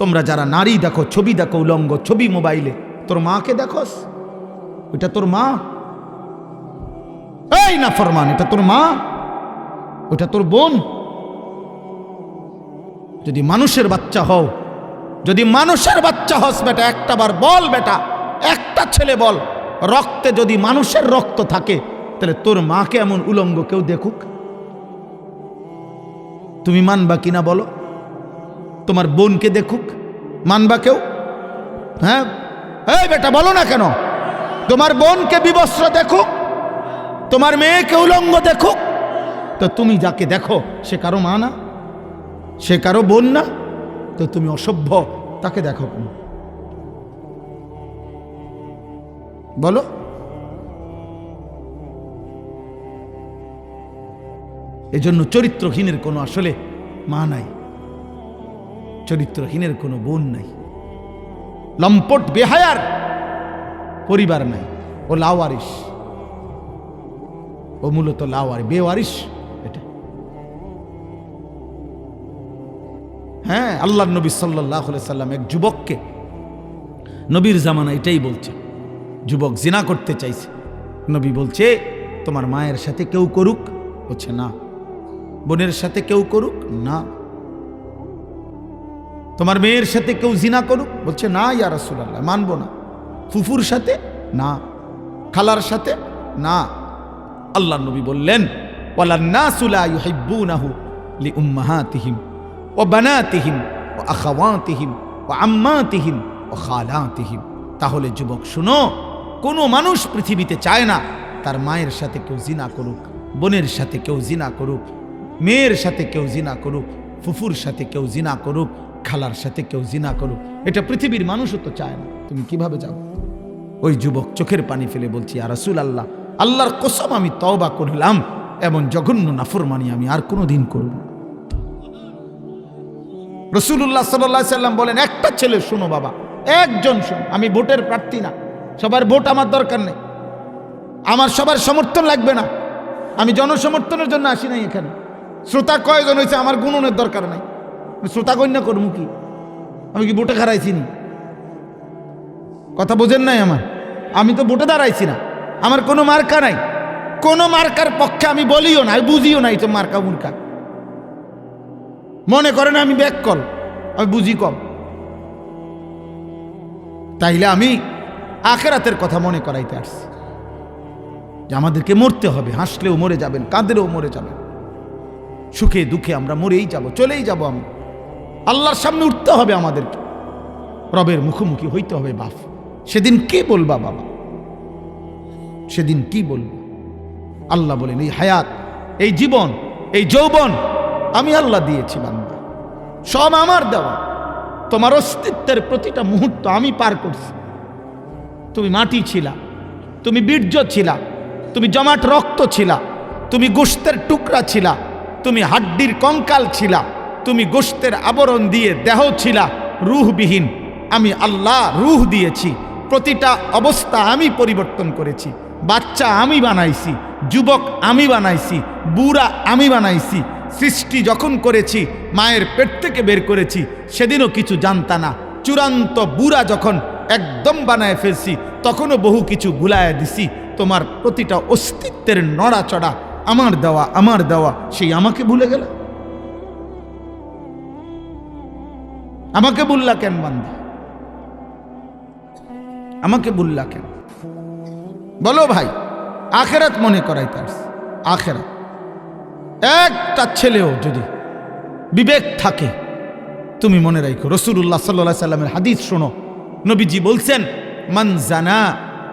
তোমরা যারা নারী দেখো, ছবি দেখো, উলঙ্গ ছবি মোবাইলে, তোর মাকে দেখোস? ওটা তোর মা? এই না ফরমান, এটা তোর মা? ওটা তোর বোন? যদি মানুষের বাচ্চা হও, যদি মানুষের বাচ্চা হস বেটা, একটা বার বল বেটা, একটা ছেলে বল, রক্তে যদি মানুষের রক্ত থাকে, তাহলে তোর মাকে এমন উলঙ্গ কেউ দেখুক, তুমি মানবা কিনা বলো? তোমার বোনকে দেখুক, মানবা কেউ? হ্যাঁ, এই বেটা বলো না কেন? তোমার বোনকে বিবস্ত্র দেখুক, তোমার মেয়েকে উলঙ্গ দেখুক, তো তুমি যাকে দেখো সে কারো মা না? সে কারো বোন না? তো তুমি অসভ্য, তাকে দেখো কেন? বলো। এজন্য চরিত্রহীনের কোনো আসলে মা নাই, চরিত্রহীনের কোনো বোন নাই, লম্পট বেহায়ার পরিবার নাই। ও লাওয়ারিস, ও মূলত লাওয়ারিস, বেওয়ারিস এটা। হ্যাঁ, আল্লাহর নবী সাল্লাল্লাহু আলাইহি সাল্লাম এক যুবককে, নবীর জামানা এটাই বলছে, যুবক জিনা করতে চাইছে, নবী বলছে তোমার মায়ের সাথে কেউ করুক? বলছে না। বোনের সাথে কেউ করুক? না। তোমার মেয়ের সাথে কেউ জিনা করুক? বলছে না ইয়া রাসূলুল্লাহ, মানবো না। ফুফুর সাথে? না। খালার সাথে? না। আল্লাহর নবী বললেন ওয়ালান নাসু লা ইউহিব্বুনাহু লিউম্মাহাতিহিম ওয়া বানাতিহিম ওয়া আখাওয়াতিহিম ওয়া আম্মাতিহিম ওয়া খালাতিহিম। তাহলে যুবক শুনো, কোনো মানুষ পৃথিবীতে চায় না তার মায়ের সাথে কেউ জিনা করুক, বোনের সাথে কেউ জিনা করুক, মেয়ের সাথে কেউ জিনা করুক, ফুফুর সাথে কেউ জিনা করুক, খালার সাথে কেউ জিনা করুক। এটা পৃথিবীর মানুষও তো চায় না, তুমি কিভাবে যাও? ওই যুবক চোখের পানি ফেলে বলছি ইয়া রাসূলুল্লাহ, আল্লাহর কসম আমি তওবা করলাম, এমন জঘন্য নাফরমানি আমি আর কোনোদিন করব না। রাসূলুল্লাহ সাল্লাল্লাহু আলাইহি সাল্লাম বলেন, একটা ছেলে শোনো বাবা, একজন শোনো, আমি ভোটের প্রার্থী না, সবার ভোট আমার দরকার নেই, আমার সবার সমর্থন লাগবে না, আমি জনসমর্থনের জন্য আসি নাই এখানে। শ্রোতা কয়জন হয়েছে আমার গুণনের দরকার নাই, শ্রোতা গণ্য করবো কি? আমি কি ভোটে হারাইছি নি? কথা বোঝেন নাই আমার? আমি তো ভোটে দাঁড়াইছি না, আমার কোনো মার্কা নাই, কোনো মার্কার পক্ষে আমি বলিও না, আমি বুঝিও নাই তো মার্কা মুর্কা। মনে করেন আমি ব্যাককল, আমি বুঝি কম, তাইলে আমি আখিরাতের কথা মনে করাইতে আসছি যে আমাদেরকে মরতে হবে, হাসলেও মরে যাবেন, কাঁদলেও মরে যাবেন, সুখে দুঃখে আমরা মরেই যাব, চলেই যাব, আমরা আল্লাহর সামনে উঠতে হবে, আমাদেরকে রবের মুখোমুখি হইতে হবে। বাপ, সেদিন কি বলবা বাবা? সেদিন কি বলবা? আল্লাহ বলেন এই হায়াত, এই জীবন, এই যৌবন আমি আল্লাহ দিয়েছি বান্দা, সব আমার দেওয়া। তোমার অস্তিত্বের প্রতিটা মুহূর্ত আমি পার করছি। তুমি মাটি ছিলা, তুমি বীর্য ছিলা, তুমি জমাট রক্ত ছিলা, তুমি গোশতের টুকরা ছিলা, তুমি হাড্ডির কঙ্কাল ছিলা, তুমি গোশতের আবরণ দিয়ে দেহ ছিলা, রূহবিহীন। আমি আল্লাহ রূহ দিয়েছি, প্রতিটা অবস্থা আমি পরিবর্তন করেছি। বাচ্চা আমি বানাইছি, যুবক আমি বানাইছি, বুড়া আমি বানাইছি। সৃষ্টি যখন করেছি, মায়ের পেট থেকে বের করেছি, সেদিনও কিছু জানতা না। চূড়ান্ত বুড়া যখন একদম বানায় ফেলছি, তখনও বহু কিছু ভুলায় দিছি। তোমার প্রতিটা অস্তিত্বের নড়াচড়া আমার দেওয়া, আমার দেওয়া, সেই আমাকে ভুলে গেল? আমাকে বললা কেন বান্দা? আমাকে বললা কেন? বলো ভাই, আখেরাত মনে করাইতে আসছে, আখেরাত। একটা ছেলেও যদি বিবেক থাকে, তুমি মনে রাখো রাসূলুল্লাহ সাল্লাল্লাহু আলাইহি সাল্লামের হাদিস শোনো। নবীজি বলছেন, মান জানা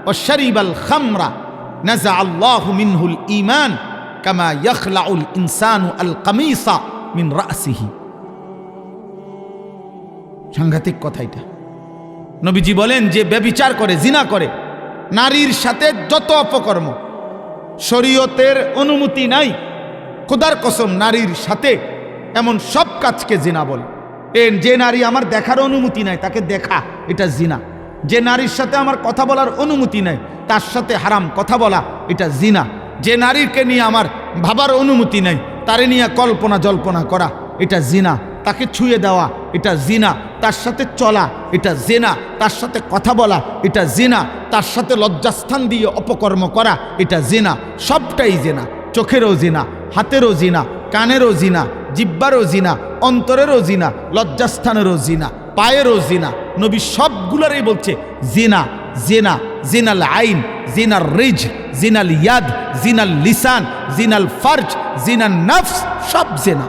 ওয়া শারিবাল খামরা নাযা আল্লাহু মিনহুল ঈমান কামা ইয়াখলাউল ইনসানু আল কামিসা মিন রাসিহি। সাংঘাতিক কথা এটা। নবীজি বলেন, যে ব্যভিচার করে, জিনা করে, নারীর সাথে যত অপকর্ম, শরীয়তের অনুমতি নাই, খোদার কসম নারীর সাথে এমন সব কাজকে জিনা বলে। যে নারী আমার দেখার অনুমতি নাই তাকে দেখা, এটা জিনা। যে নারীর সাথে আমার কথা বলার অনুমতি নাই তার সাথে হারাম কথা বলা, এটা জিনা। যে নারীকে নিয়ে আমার ভাবার অনুমতি নাই তারে নিয়ে কল্পনা জল্পনা করা, এটা জিনা। তাকে ছুঁয়ে দেওয়া, এটা জিনা। তার সাথে চলা এটা জিনা, তার সাথে কথা বলা এটা জিনা, তার সাথে লজ্জাস্থান দিয়ে অপকর্ম করা এটা জিনা, সবটাই জিনা। চোখেরও জিনা, হাতেরও জিনা, কানেরও জিনা, জিব্বারও জিনা, অন্তরেরও জিনা, লজ্জাস্থানেরও জিনা, পায়েরও জিনা। নবী সবগুলোরই বলছে জিনা, জিনা, জিনাল আইন, জিনাল রিজ, জিনাল ইয়াদ, জিনাল লিসান, জিনাল ফার্জ, জিনাল নফস, সব জিনা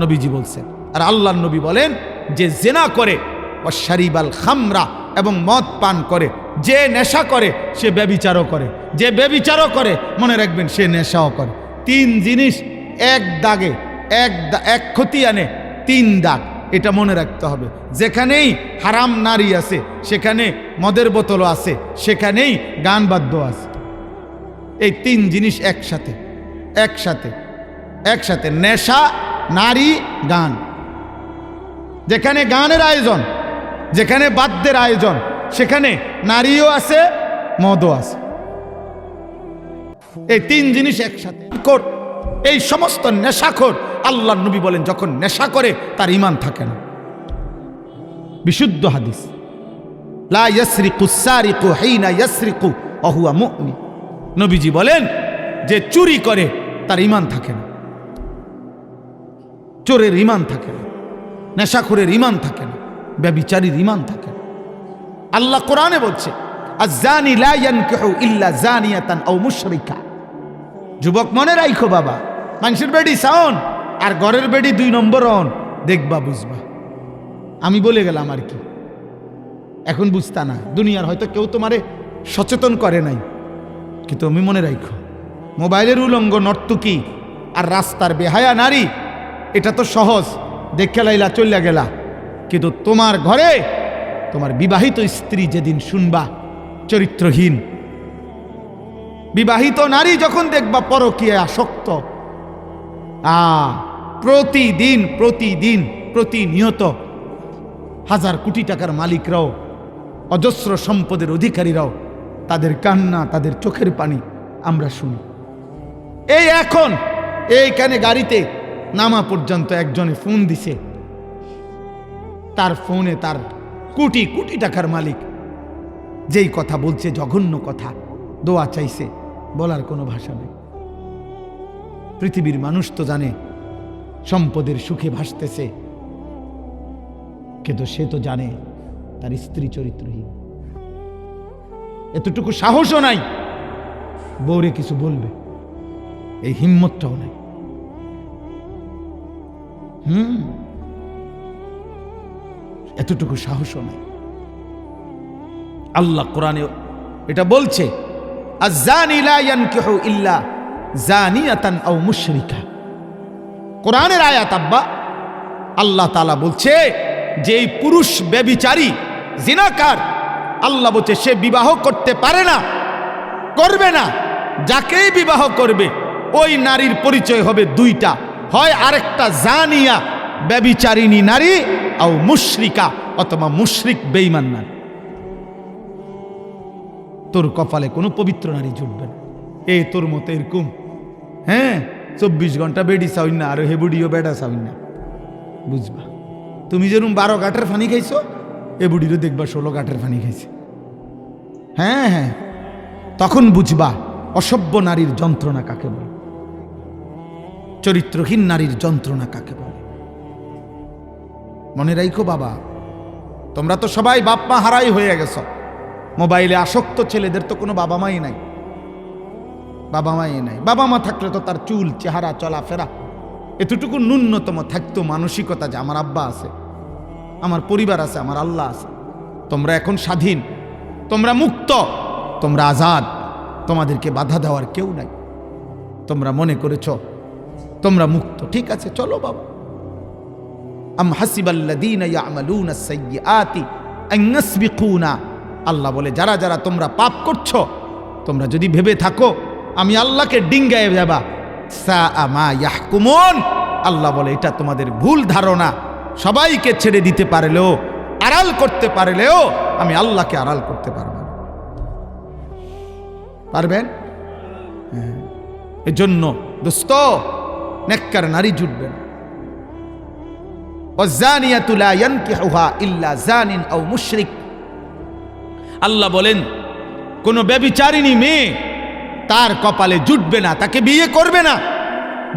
নবীজি বলছেন। আর আল্লাহর নবী বলেন যে জিনা করে ও শারিবাল খামরা, এবং মদ পান করে, যে নেশা করে সে ব্যভিচারও করে, যে ব্যভিচারও করে মনে রাখবেন সে নেশাও করে। তিন জিনিস এক দাগে, এক ক্ষতি আনে তিন দাগ, এটা মনে রাখতে হবে। যেখানেই হারাম নারী আছে সেখানে মদের বোতলও আছে, সেখানেই গান বাদ্য আছে। এই তিন জিনিস একসাথে একসাথে একসাথে, নেশা, নারী, গান। যেখানে গানের আয়োজন, যেখানে বাদ্যের আয়োজন, সেখানে নারীও আছে, মদও আছে। এই তিন জিনিস একসাথে। এই সমস্ত নেশাখোর, আল্লাহর নবী বলেন যখন নেশা করে তার ঈমান থাকে না। বিশুদ্ধ হাদিস, লা ইয়াসরিকু সারিকু হিনা ইয়াসরিকু ওয়া হুয়া মুমিন। নবীজি বলেন যে চুরি করে তার ঈমান থাকে না, চোরের ঈমান থাকে না, নেশাখোরের ঈমান থাকে না, ব্যভিচারীর ঈমান থাকে না। আল্লাহ কোরআনে বলছে আয-যানি লা ইয়ানকিহু ইল্লা যানিয়াতান আও মুশরিকা। যুবক মনে রাখো বাবা, মানুষের বেডি সাউন আর ঘরের বেডি 2 নম্বর অন, দেখবা বুঝবা। আমি বলে গেলাম আর কি, এখন বুঝতা না। দুনিয়ার হয়তো কেউ তোমারে সচেতন করে নাই, কিন্তু আমি মনে রাখো মোবাইলের উলঙ্গ নর্তকী আর রাস্তার বেহায়া নারী এটা তো সহজ, দেখে লাইলা চলিয়া গেলা। কিন্তু তোমার ঘরে তোমার বিবাহিত স্ত্রী যেদিন শুনবা চরিত্রহীন, বিবাহিত নারী যখন দেখবা পরকীয়ায় আসক্ত, প্রতিদিন প্রতিদিন প্রতিনিয়ত হাজার কোটি টাকার মালিকরাও, অজস্র সম্পদের অধিকারীরাও তাদের কান্না, তাদের চোখের পানি আমরা শুনি। এই এখন এইখানে গাড়িতে নামা পর্যন্ত একজনে ফোন দিছে, তার ফোনে তার কোটি কোটি টাকার মালিক যেই কথা বলছে, জঘন্য কথা, দোয়া চাইছে, বলার কোনো ভাষা নেই। পৃথিবীর মানুষ তো জানে সম্পদের সুখে ভাসতেছে, কিন্তু সে তো জানে তার স্ত্রী চরিত্রহীন। এতটুকু সাহসও নাই বউরে কিছু বলবে, এই হিম্মতটাও নাই। এতটুকু সাহসও নাই। আল্লাহ কোরআনে এটা বলছে আয-যানি লা ইয়ানকিহু ইল্লা যানিয়াতান আও মুশরিকা। কোরআনের আয়াত আব্বা, আল্লাহ তাআলা বলছে যে এই পুরুষ ব্যভিচারী জিনাকার, আল্লাহ বলছে সে বিবাহ করতে পারে না, করবে না। যাকেই বিবাহ করবে ওই নারীর পরিচয় হবে দুইটা, হয় আরেকটা জানিয়া ব্যভিচারিণী নারী, আও মুশরিকা, অথবা মুশরিক বেঈমান নারী। তোর কপালে কোনো পবিত্র নারী জুটবে না। এই তোর মতো এরকম 24 ঘন্টা বেডি চাউন না, আর হেবুডিও বেডা চাউন না, বুঝবা। তুমি যেরকম 12 ঘাটের ফানি খাইছো, এ বুড়িরও দেখবা 16 ঘাটের ফানি খাইছে। তখন বুঝবা অসভ্য নারীর যন্ত্রণা কাকে বলে, চরিত্রহীন নারীর যন্ত্রণা কাকে বলে। মনে রাখো বাবা, তোমরা তো সবাই বাপ মা হারাই হয়ে গেছো। মোবাইলে আসক্ত ছেলেদের তো কোনো বাবা মাই নাই, বাবা মাই নাই। বাবা মা থাকলে তো তার চুল, চেহারা, চলাফেরা এতটুকু ন্যূনতম থাকতো, মানসিকতা যে আমার আব্বা আছে, আমার পরিবার আছে, আমার আল্লাহ আছে। তোমরা এখন স্বাধীন, তোমরা মুক্ত, তোমরা আজাদ, তোমাদেরকে বাধা দেওয়ার কেউ নাই। তোমরা মনে করেছ তোমরা মুক্ত, ঠিক আছে, চলো বাবা। আম হাসিবাল্লাযীনা ইয়া'মালুনা আস-সাইয়্যাতি আন ইয়াসবিকুনা। আল্লাহ বলে যারা যারা তোমরা পাপ করছো, তোমরা যদি ভেবে থাকো আমি আল্লাহকে ডিঙ্গায়ে যাবা, সাআ মা ইয়াহকুমুন। আল্লাহ বলে এটা তোমাদের ভুল ধারণা। সবাইকে ছেড়ে দিতে পারলেও, আড়াল করতে পারলেও আমি আল্লাহকে আড়াল করতে পারব না। পারবেন? এজন্য দোস্ত, নেককার নারী জুটবে না। ওয়াজ্জানিয়াতু লা ইয়ানকিহুহা ইল্লা জানিন আও মুশরিক। আল্লাহ বলেন কোন ব্যভিচারিণী মেয়ে তার কপালে জুটবে না, তাকে বিয়ে করবে না।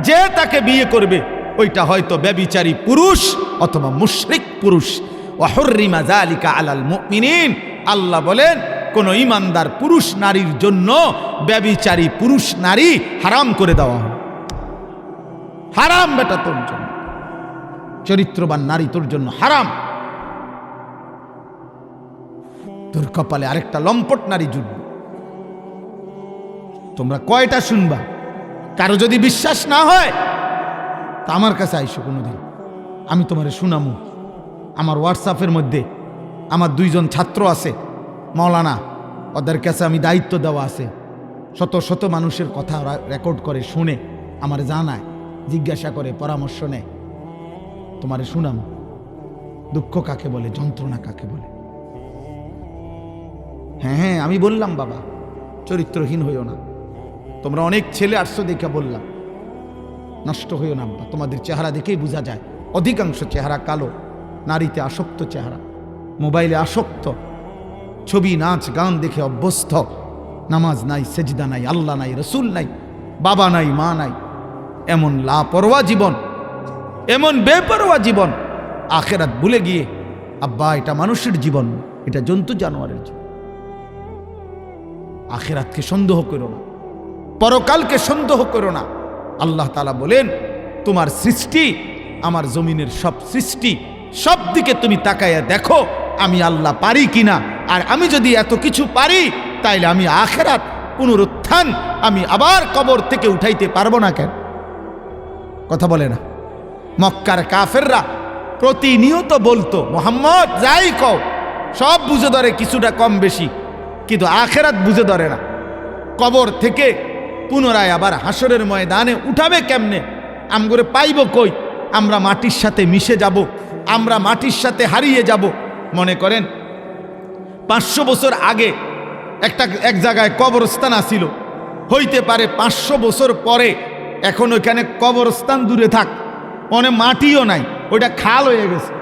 যে তাকে বিয়ে করবে ওইটা হয়তো ব্যভিচারী পুরুষ অথবা মুশরিক পুরুষ। ওয়া হুররিমা যালিকা আলাল মুমিনিন। আল্লাহ বলেন কোন ঈমানদার পুরুষ নারীর জন্য ব্যভিচারী পুরুষ নারী হারাম করে দেওয়া হয়। হারাম বেটা তোর জন্য, চরিত্রবান নারী তোর জন্য হারাম। তোর কপালে আরেকটা লম্পট নারী জুটবে। তোমরা কয়টা শুনবা? কারো যদি বিশ্বাস না হয় তা আমার কাছে আইসো কোনোদিন, আমি তোমারে শুনামু। আমার হোয়াটসঅ্যাপের মধ্যে আমার 2 জন ছাত্র আছে মাওলানা, ওদের কাছে আমি দায়িত্ব দেওয়া আছে। শত শত মানুষের কথা রেকর্ড করে শুনে আমার জানায়, জিজ্ঞাসা করে, পরামর্শ নেয়। তোমারে শুনামু দুঃখ কাকে বলে, যন্ত্রণা কাকে বলে। হ্যাঁ হ্যাঁ আমি বললাম বাবা চরিত্রহীন হইও না। তোমরা অনেক ছেলে আসছো দেখে বললাম, নষ্ট হইও না আব্বা। তোমাদের চেহারা দেখেই বোঝা যায় অধিকাংশ চেহারা কালো, নারীতে আসক্ত চেহারা, মোবাইলে আসক্ত, ছবি নাচ গান দেখে অভ্যস্ত। নামাজ নাই, সেজদা নাই, আল্লাহ নাই, রসুল নাই, বাবা নাই, মা নাই। এমন লাপরোয়া জীবন, এমন বেপরোয়া জীবন, আখেরাত ভুলে গিয়ে আব্বা এটা মানুষের জীবন, এটা জন্তু জানোয়ারের জীবন। আখেরাতকে সন্দেহ করো না, পরকালকে সন্দেহ করো না। আল্লাহ তাআলা বলেন তোমার সৃষ্টি, আমার জমিনের সব সৃষ্টি, সব দিকে তুমি তাকাইয়া দেখো আমি আল্লাহ পারি কিনা। আর আমি যদি এত কিছু পারি তাইলে আমি আখেরাত পুনরুত্থান আমি আবার কবর থেকে উঠাইতে পারবো না কেন? কথা বলে না? মক্কার কাফেররা প্রতিনিয়ত বলতো মুহাম্মদ যাই কও সব বুঝে ধরে, কিছুটা কম বেশি, কিন্তু আখেরাত বুঝে ধরে না। কবর থেকে পুনরায় আবার হাসরের ময়দানে উঠাবে কেমনে? আমগরে পাইব কই? আমরা মাটির সাথে মিশে যাব, আমরা মাটির সাথে হারিয়ে যাব। মনে করেন 500 বছর আগে এক জায়গায় কবরস্থান আসিল, হইতে পারে 500 বছর পরে এখন ওইখানে কবরস্থান দূরে থাক, মনে মাটিও নাই, ওইটা খাল হয়ে গেছে,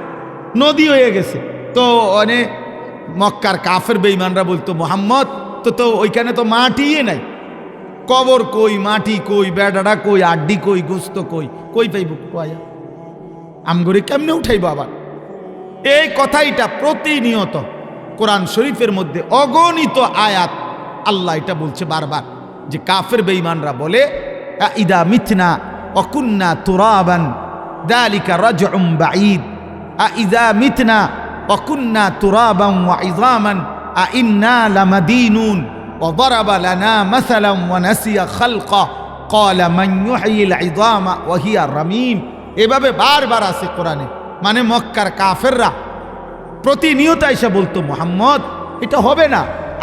নদী হয়ে গেছে। তো অনেক মক্কার কাফের বেঈমানরা বলতো মুহাম্মদ তো ওইখানে তো মাটিই নাই, কবর কই, মাটি কই, বেড়াটা কই, আড্ডি কই, গোস্ত কই পাইব কয়া আমগরে কেমনে উঠাইব আবার? এই কথাইটা প্রতিনিয়ত কোরআন শরীফের মধ্যে অগণিত আয়াত আল্লাহ এটা বলছে বারবার, যে কাফের বেঈমানরা বলে ইদা মিথনা ওয়াকুন্না তুরাবান যালিকা রাজউম বাঈদ, ইদা মিথনা ওয়াকুন্না তুরাবান ওয়া ইযামান আইন্না লামাদিনুন وضرب لنا مثلا ونسي خلقه قال من يحيي العظام وهي رميم। এভাবে বারবার আছে কোরআনে। মানে মক্কার কাফেররা প্রতিনিয়ত এসে বলতো মুহাম্মদ এটা হবে না,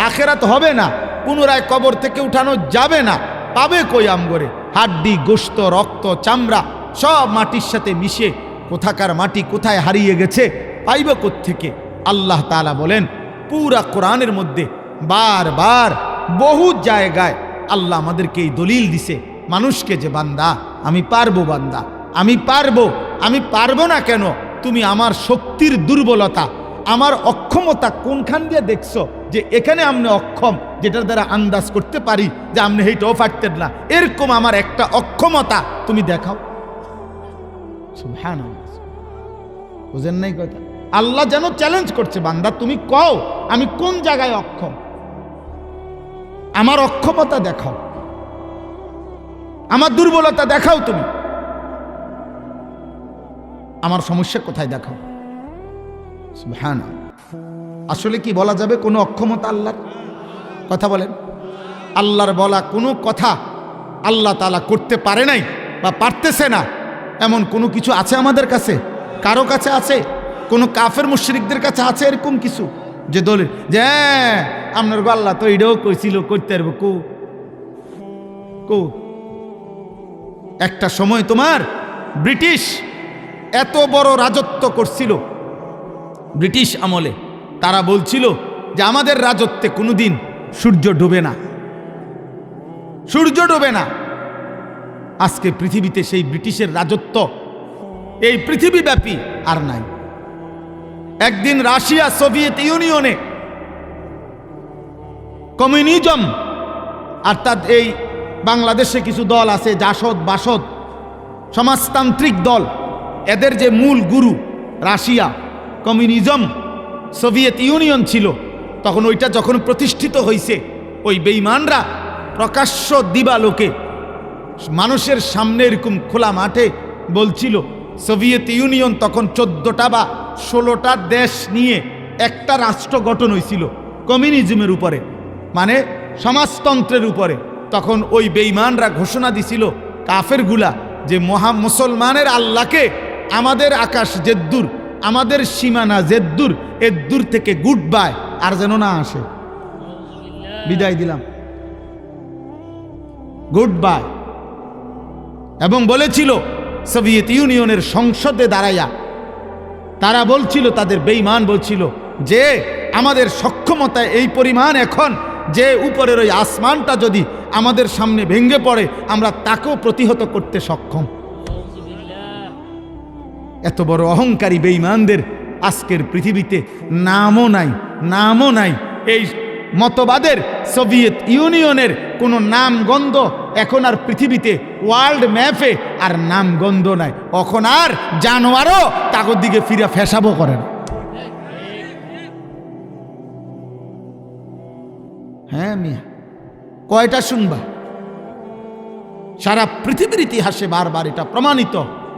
আখেরাত হবে না, পুনরায় কবর থেকে উঠানো যাবে না, পাবে কই আমগরে? হাড্ডি গোশত রক্ত চামড়া সব মাটির সাথে মিশে, কোথাকার মাটি কোথায় হারিয়ে গেছে, পাইবে কোত্থেকে? আল্লাহ তাআলা বলেন পুরা কোরআনের মধ্যে বারবার বহু জায়গায় আল্লাহ আমাদেরকে এই দলিল দিছে মানুষকে, যে বান্দা আমি পারবো, বান্দা আমি পারবো না কেন? তুমি আমার শক্তির দুর্বলতা, আমার অক্ষমতা কোনখান দিয়ে দেখছো যে এখানে আমনে অক্ষম, যেটার দ্বারা আন্দাজ করতে পারি যে আমনে এইটাও পারতেন না, এরকম আমার একটা অক্ষমতা তুমি দেখাও। সুবহানাল্লাহ, বুঝেন নাই কথা? আল্লাহ যেন চ্যালেঞ্জ করছে, বান্দা তুমি কও আমি কোন জায়গায় অক্ষম, আমার অক্ষমতা দেখাও, আমার দুর্বলতা দেখাও, তুমি আমার সমস্যা কোথায় দেখাও। সুবহানাল্লাহ। আসলে কি বলা যাবে কোনো অক্ষমতা আল্লাহর? কথা বলেন, আল্লাহর বলা কোনো কথা আল্লাহ তাআলা করতে পারে নাই বা পারতেছে না এমন কোনো কিছু আছে আমাদের কাছে? কারো কাছে আছে? কোনো কাফের মুশরিকদের কাছে আছে এরকম কিছু যে দলিল যে আপনার আল্লাহ তো এটাও কইছিল করতে পারবো? কো একটা সময় তোমার ব্রিটিশ এত বড় রাজত্ব করছিল, ব্রিটিশ আমলে তারা বলছিল যে আমাদের রাজত্বে কোনোদিন সূর্য ডুবে না, সূর্য ডুবে না। আজকে পৃথিবীতে সেই ব্রিটিশের রাজত্ব এই পৃথিবীব্যাপী আর নাই। একদিন রাশিয়া সোভিয়েত ইউনিয়নে কমিউনিজম, অর্থাৎ এই বাংলাদেশে কিছু দল আছে জাসদ বাসদ সমাজতান্ত্রিক দল, এদের যে মূল গুরু রাশিয়া কমিউনিজম সোভিয়েত ইউনিয়ন ছিল, তখন ওইটা যখন প্রতিষ্ঠিত হয়েছে, ওই বেঈমানরা প্রকাশ্য দিবালোকে মানুষের সামনে এরকম খোলা মাঠে বলছিল, সোভিয়েত ইউনিয়ন তখন 14টা বা 16টা দেশ নিয়ে একটা রাষ্ট্র গঠন হয়েছিল কমিউনিজমের উপরে, মানে সমাজতন্ত্রের উপরে। তখন ওই বেঈমানরা ঘোষণা দিছিল কাফেরগুলা যে মুসলমানের আল্লাহকে আমাদের আকাশ জেদ্দুর, আমাদের সীমানা জেদ্দুর, এদ্দুর থেকে গুড বাই, আর যেন না আসে, বিদায় দিলাম, গুড বাই। এবং বলেছিল সোভিয়েত ইউনিয়নের সংসদে দাঁড়াইয়া তারা বলছিল, তাদের বেঈমান বলছিল যে আমাদের সক্ষমতায় এই পরিমাণ এখন যে উপরের ওই আসমানটা যদি আমাদের সামনে ভেঙে পড়ে আমরা তাকেও প্রতিহত করতে সক্ষম। এত বড় অহংকারী বেঈমানদের আজকের পৃথিবীতে নামও নাই, নামও নাই। এই মতবাদের সোভিয়েত ইউনিয়নের কোনো নামগন্ধ এখন আর পৃথিবীতে ওয়ার্ল্ড ম্যাপে আর নামগন্ধ নাই। এখন আর জানোয়ারও তাগর দিকে ফিরে ফেসাবো করে না। হ্যাঁ মিয়া, কয়টা শুনবা? সারা পৃথিবীর ইতিহাসে বারবার এটা প্রমাণিত,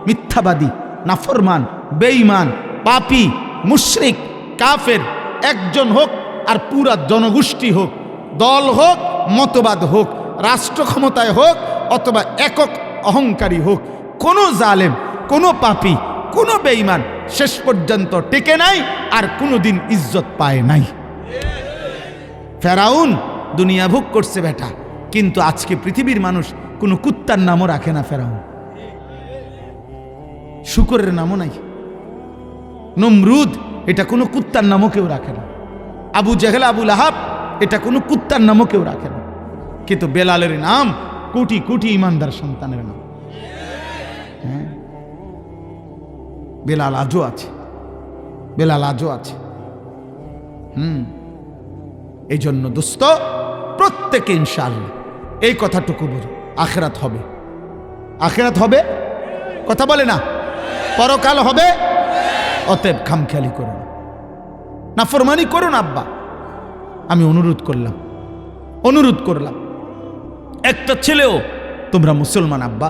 মিথ্যাবাদী, নাফরমান, বেঈমান, পাপী, মুশরিক, কাফের একজন হোক আর পুরা জনগোষ্ঠী হোক, দল হোক, মতবাদ হোক, রাষ্ট্র ক্ষমতায় হোক অথবা একক অহংকারী হোক, কোনো জালেম, কোনো পাপী, কোনো বেঈমান শেষ পর্যন্ত টেকে নাই আর কোনোদিন ইজ্জত পায় নাই। ফেরাউন দুনিয়া ভোগ করছে বেটা, কিন্তু আজকে পৃথিবীর মানুষ কোনো কুত্তার নামও রাখে না। ফেরাউন শুকরের নামও নাই। নমরুদ এটা কোনো কুত্তার নামও কেউ রাখে না। আবু জেহেল, আবু লাহাব এটা কোনো কুত্তার নামও কেউ রাখে না। কিন্তু বেলালের নাম কোটি কোটি ইমানদার সন্তানের নাম। হ্যাঁ, বেলাল আজও আছে, বেলাল আজও আছে। এই জন্য দোস্ত প্রত্যেকে ইনশাআল্লাহ এই কথাটুকু বুঝো, আখিরাত হবে, আখিরাত হবে, কথা বলে না, পরকাল হবে। অতএব খামখেয়ালি করো না, নাফরমানি করো না। আব্বা আমি অনুরোধ করলাম একটা ছেলেও তোমরা মুসলমান। আব্বা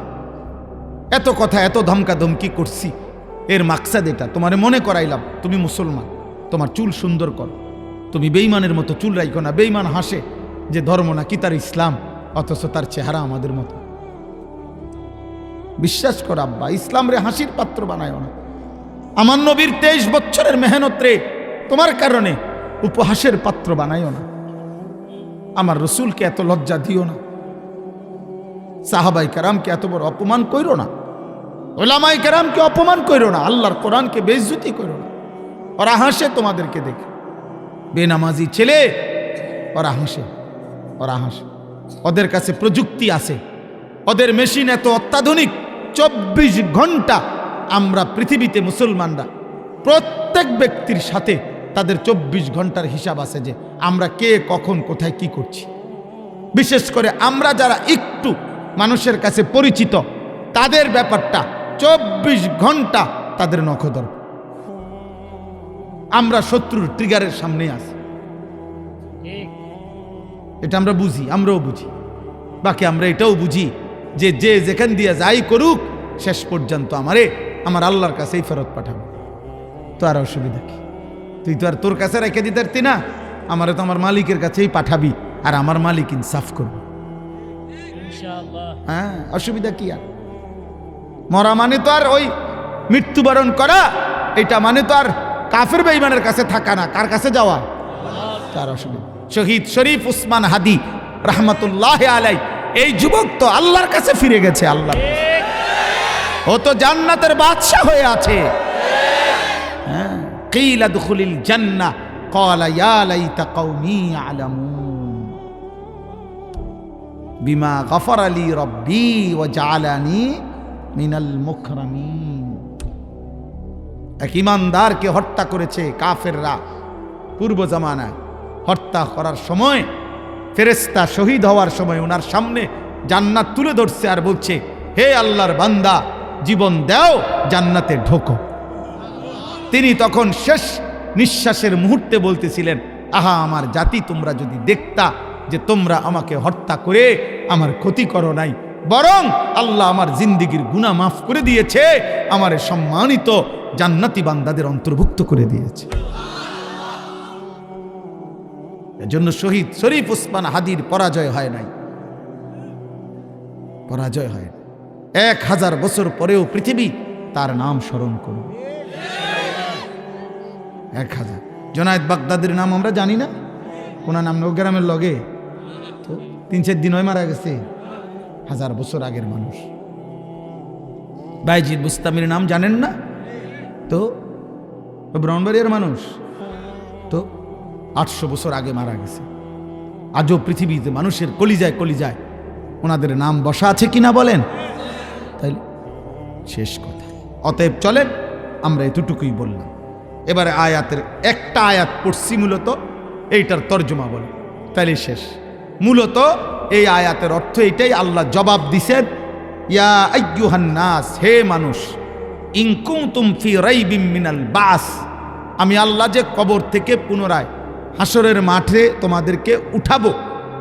এত কথা, এত ধমকা ধমকি করছি, এর মাকসাদ এটা, তোমারে মনে করাইলাম তুমি মুসলমান, তোমার চুল সুন্দর করো, তুমি বেঈমানের মতো চুল রাখো না। বেঈমান হাসে যে ধর্ম নাকি তার ইসলাম, অথচ তার চেহারা আমাদের মতো। বিশ্বাস করো আব্বা, ইসলাম রে হাসির পাত্র বানায় না। আমার নবীর 23 বছরের মেহনত রে তোমার কারণে উপহাসের পাত্র বানাইও না। আমার রসুলকে এত লজ্জা দিও না, সাহাবাই কেরামকে এত বড় অপমান কইরো না, ওলামাই কেরামকে অপমান কইরো না, আল্লাহর কোরআনকে বেইজ্জতি কইরো না। ওরা হাসে তোমাদেরকে দেখে, বেনামাজি ছেলে ওরা হাসে, ওরা হাসে। ওদের কাছে প্রযুক্তি আছে, ওদের মেশিন এত অত্যাধুনিক। 24 ঘন্টা আমরা পৃথিবীতে মুসলমানরা প্রত্যেক ব্যক্তির সাথে তাদের 24 ঘন্টার হিসাব আছে যে আমরা কে কখন কোথায় কি করছি। বিশেষ করে আমরা যারা একটু মানুষের কাছে পরিচিত, তাদের ব্যাপারটা 24 ঘন্টা তাদের নখদর। আমরা শত্রুর ট্রিগারের সামনে আছি, এটা আমরা বুঝি, আমরাও বুঝি। বাকি আমরা এটাও বুঝি যে যে যেখান দিয়ে যাই করুক শেষ পর্যন্ত আমার আল্লাহর কাছেই ফেরত পাঠাবো। তো আর অসুবিধা কি? তুই তো আর তোর কাছে রেখে দিতে পারতি না, আমারে তো আমার মালিকের কাছেই পাঠাবি, আর আমার মালিক ইনসাফ করবে। হ্যাঁ, অসুবিধা কি? আর মরা মানে তো আর ওই মৃত্যুবরণ করা, এটা মানে তো আর কাফের বেঈমানের কাছে থাকা না। কার কাছে যাওয়া? তার অসুবিধা। শহীদ শরীফ উসমান হাদি রহমতুল্লাহ আলাই, এই যুবক তো আল্লাহর কাছে ফিরে গেছে। আল্লাহ, ও তো জান্নাতের বাদশা হয়ে আছে। হ্যাঁ, কিলা দুখুলিল জান্নাহ ক্বালা ইয়া লাইতা কওমি ইয়ালামুন বিমা গফারা লি রাব্বি ওয়া জাআলানি মিনাল মুকরামিন। এক ইমানদারকে হত্যা করেছে কাফেররা পূর্ব জামানায়। হত্যা করার সময় ফেরেশতা শহীদ হওয়ার সময় ওনার সামনে জান্নাত তুলে ধরছে আর বলছে, হে আল্লাহর বান্দা, জীবন দাও, জান্নাতে ঢোকো। তিনি তখন শেষ নিঃশ্বাসের মুহূর্তে বলতেছিলেন, আহা আমার জাতি, তোমরা যদি দেখতা যে তোমরা আমাকে হত্যা করে আমার ক্ষতি করো নাই, বরং আল্লাহ আমার জিন্দিগির গুনাহ মাফ করে দিয়েছে, আমার সম্মানিত জান্নাতি বান্দাদের অন্তর্ভুক্ত করে দিয়েছে। এজন্য শহীদ শরীফ ওসমান হাদির পরাজয় হয় নাই, পরাজয় হয়। 1000 বছর পরেও পৃথিবী তার নাম স্মরণ করবে। 1000। জুনায়েদ বাগদাদির নাম আমরা জানি না? কোন নাম? নৌগ্রামের লগে তো 3-4 দিন হয় মারা গেছে, 1000 বছর আগের মানুষ। বাইজিদ বুস্তামির নাম জানেন না? তো ব্রাহ্মণবাড়িয়ার মানুষ তো 800 বছর আগে মারা গেছে। আজও পৃথিবীতে মানুষের কলিজায় কলিজায় ওনাদের নাম বসা আছে কিনা বলেন? তাইলে শেষ কথা। অতএব চলেন, আমরা এতটুকুই বললাম। এবারে আয়াতের একটা আয়াত পড়ছি, মূলত এইটার তর্জমা বলে, তাইলে শেষ। মূলত এই আয়াতের অর্থ এইটাই, আল্লাহ জবাব দিছেন, ইয়া আইয়ুহান নাস, হে মানুষ, ইন কুনতুম ফি রাইবিম মিনাল বাস, আমি আল্লাহ যে কবর থেকে পুনরায় হাসরের মাঠে তোমাদেরকে উঠাবো,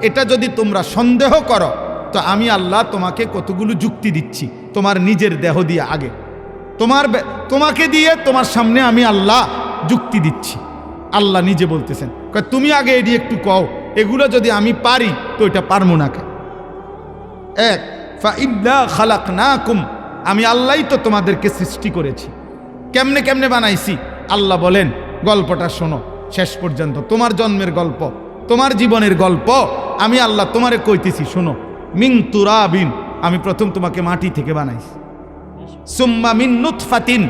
এটা যদি তোমরা সন্দেহ করো, তো আমি আল্লাহ তোমাকে কতগুলো যুক্তি দিচ্ছি তোমার নিজের দেহ দিয়ে। আগে তোমাকে দিয়ে তোমার সামনে আমি আল্লাহ যুক্তি দিচ্ছি। আল্লাহ নিজে বলতেছেন, তুমি আগে এটি একটু কও, এগুলো যদি আমি পারি তো এটা পারবো না। এক, ফাইন্না খালাকনাকুম, আমি আল্লাহই তো তোমাদেরকে সৃষ্টি করেছি। কেমনে কেমনে বানাইছি? আল্লাহ বলেন, গল্পটা শোনো শেষ পর্যন্ত, তোমার জন্মের গল্প, তোমার জীবনের গল্প আমি আল্লাহ তোমারে কইতেছি, শোনো। মিন তুরাবিন, আমি প্রথম তোমাকে মাটি থেকে বানাইছি। সুম্মা মিন নুতফাতিন,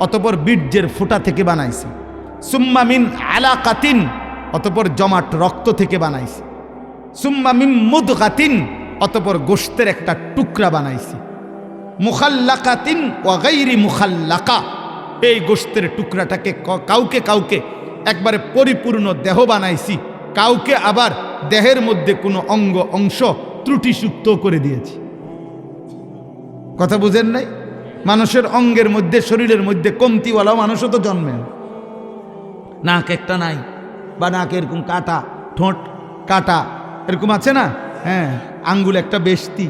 অতঃপর বীর্যের ফোঁটা থেকে বানাইছি। সুম্মা মিন আলাকাতিন, অতঃপর জমাট রক্ত থেকে বানাইছি। সুম্মা মিন মুদগাতিন, অতঃপর গোশতের একটা টুকরা বানাইছি। মুখাল্লাকাতিন ওয়া গায়রি মুখাল্লাকা, এই গোশতের টুকরাটাকে কাউকে কাউকে একবারে পরিপূর্ণ দেহ বানাইছি, কাউকে আবার দেহের মধ্যে কোনো অংশ ত্রুটিযুক্ত করে দিয়েছি। কথা বুঝেন নাই? মানুষের অঙ্গের মধ্যে, শরীরের মধ্যে কমতিওয়ালা মানুষও তো জন্মে, নাক একটা নাই, বা নাক এরকম কাটা, ঠোঁট কাটা, এরকম আছে না? হ্যাঁ, আঙ্গুল একটা বেশতি,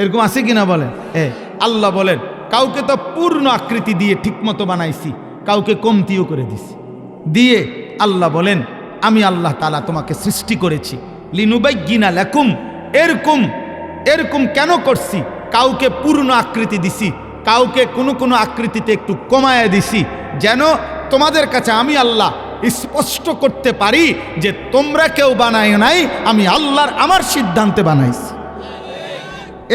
এরকম আছে কিনা বলেন? আল্লাহ বলেন, কাউকে তো পূর্ণ আকৃতি দিয়ে ঠিকমতো বানাইছি, কাউকে কমতিও করে দিছি। দিয়ে আল্লাহ বলেন, আমি আল্লাহ তাআলা তোমাকে সৃষ্টি করেছি লিনুবাইয়িনা লাকুম, এরকম কেন করছি? কাউকে পূর্ণ আকৃতি দিছি, কাউকে কোনো আকৃতিতে একটু কমায়া দিছি, যেন তোমাদের কাছে আমি আল্লাহ স্পষ্ট করতে পারি যে তোমরা কেউ বানায় নাই, আমি আল্লাহর আমার সিদ্ধান্তে বানাইছি।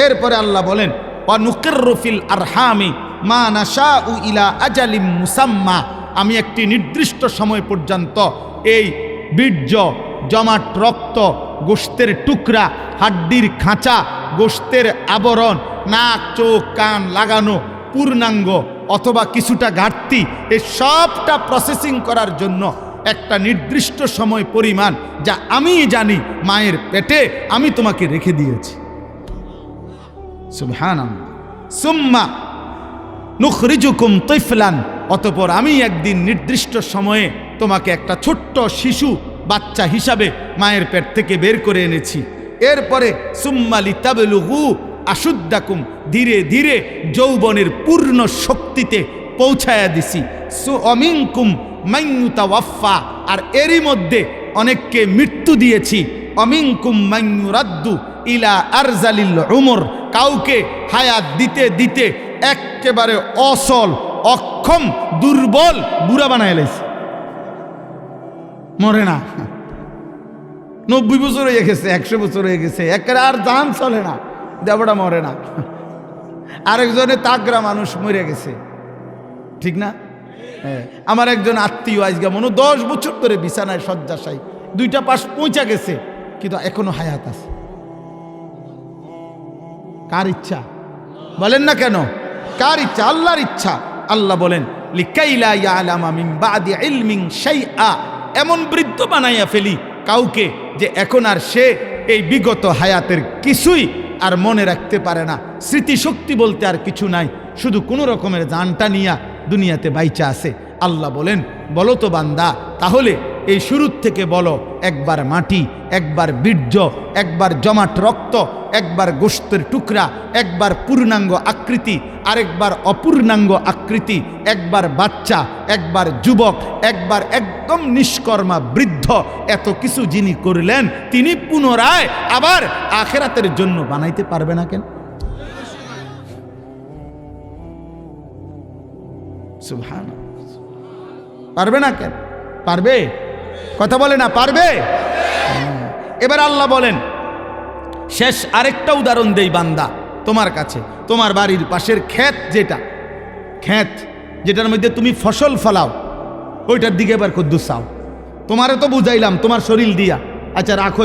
এরপরে আল্লাহ বলেন, ওয়া নুকিররু ফিল আরহামি মা নাশাউ ইলা আজালিম মুসাম্মা, আমি একটি নির্দিষ্ট সময় পর্যন্ত এই বীর্য, জমাট রক্ত, গোশতের টুকরা, হাড্ডির খাঁচা, গোশতের আবরণ, নাক চোখ কান লাগানো, পূর্ণাঙ্গ অথবা কিছুটা ঘাটতি, এই সবটা প্রসেসিং করার জন্য একটা নির্দিষ্ট সময় পরিমাণ, যা আমি জানি, মায়ের পেটে আমি তোমাকে রেখে দিয়েছি। সুবহানাল্লাহ। সুম্মা নুখরিজুকুম তিফলান, অতঃপর আমি একদিন নির্দিষ্ট সময়ে তোমাকে একটা ছোট্ট শিশু বাচ্চা হিসাবে মায়ের পেট থেকে বের করে এনেছি। এরপরে সুম্মা লিতাবলুগু আশুদ্দাকুম, ধীরে ধীরে যৌবনের পূর্ণ শক্তিতে পৌঁছায়া দিছি। অমিনকুম মান ইউতাওয়াফা, আর এরই মধ্যে অনেককে মৃত্যু দিয়েছি। অমিনকুম মান ইউরাদ্দু ইলা আরজালিল উমর, কাউকে হায়াত দিতে দিতে একেবারে অসল, অক্ষম, দুর্বল, বুড়া বানায় লাইছে, মরে না। 90 বছর হয়ে গেছে, 100 বছর হয়ে গেছে, একেবারে আর দাম চলে না, দেবটা মরে না। আরেকজনে তাগরা মানুষ মরে গেছে, ঠিক না? হ্যাঁ, আমার একজন আত্মীয় আজকে মনে 10 বছর ধরে বিছানায় শয্যাশায়ী, 2টা পাশ পৌঁছা গেছে, কিন্তু এখনো হায়াত আছে। কার ইচ্ছা? বলেন না কেন? কার ইচ্ছা? আল্লাহর ইচ্ছা। আল্লাহ বলেন, লিকাইলা ইয়ালামা মিন বাদি ইলমিন শাইআ, এমন বৃদ্ধ বানাইয়া ফেলি কাউকে যে এখন আর সে এই বিগত হায়াতের কিছুই আর মনে রাখতে পারে না, স্মৃতিশক্তি বলতে আর কিছু নাই, শুধু কোনো রকমের জানটা নিয়া দুনিয়াতে বাইচা আছে। আল্লাহ বলেন, বলো তো বান্দা, তাহলে এই শুরুর থেকে বলো, একবার মাটি, একবার বীর্য, একবার জমাট রক্ত, একবার গোশতের টুকরা, একবার পূর্ণাঙ্গ আকৃতি, আরেকবার অপূর্ণাঙ্গ আকৃতি, একবার বাচ্চা, একবার যুবক, একবার একদম নিষ্কর্মা বৃদ্ধ, এত কিছু যিনি করলেন তিনি পুনরায় আবার আখিরাতের জন্য বানাইতে পারবে না কেন? সুবহানাল্লাহ, পারবে না কেন? পারবে, কথা বলে না পারবে। এবার আল্লাহ বলেন, শেষ আরেকটা উদাহরণ দেই বান্দা তোমার কাছে, তোমার বাড়ির পাশের ক্ষেত, যেটার মধ্যে তুমি ফসল ফলাও, ওইটার দিকে এবার কদ্দু চাও। তোমারে তো বুঝাইলাম তোমার শরীর দিয়া, আচ্ছা রাখো,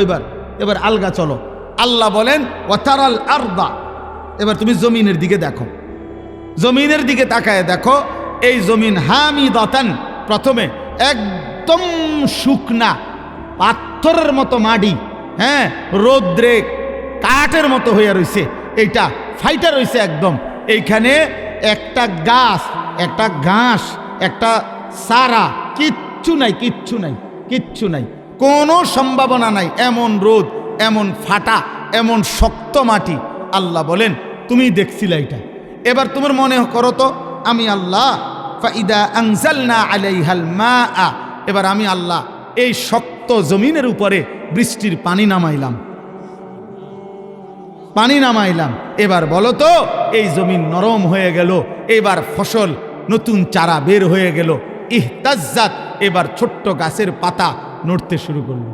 এবার আলগা চলো। আল্লাহ বলেন ওয়াতারাল আরদা, এবার তুমি জমিনের দিকে দেখো, জমিনের দিকে তাকায় দেখো, এই জমিন হামিদাতান, প্রথমে একদম শুকনা পাথরের মতো মাটি, হ্যাঁ, রৌদ্রে কাঠের মতো হয়ে রয়েছে, এইটা ফাইটা রয়েছে একদম। এইখানে একটা গাছ, একটা ঘাস, একটা সারা, কিচ্ছু নাই, কিচ্ছু নাই, কিচ্ছু নাই, কোনো সম্ভাবনা নাই। এমন রোদ, এমন ফাটা, এমন শক্ত মাটি। আল্লাহ বলেন তুমি দেখছিলে এটা, এবার তোমার মনে করো তো আমি আল্লাহ ফাইদা আনজালনা আলাইহাল মাআ, এবার আমি আল্লাহ এই শক্ত জমিনের উপরে বৃষ্টির পানি নামাইলাম, এবার বলো তো এই জমিন নরম হয়ে গেল, এবার ফসল নতুন চারা বের হয়ে গেল, ইহতাজ্জাত, এবার ছোট্ট গাছের পাতা নড়তে শুরু করলো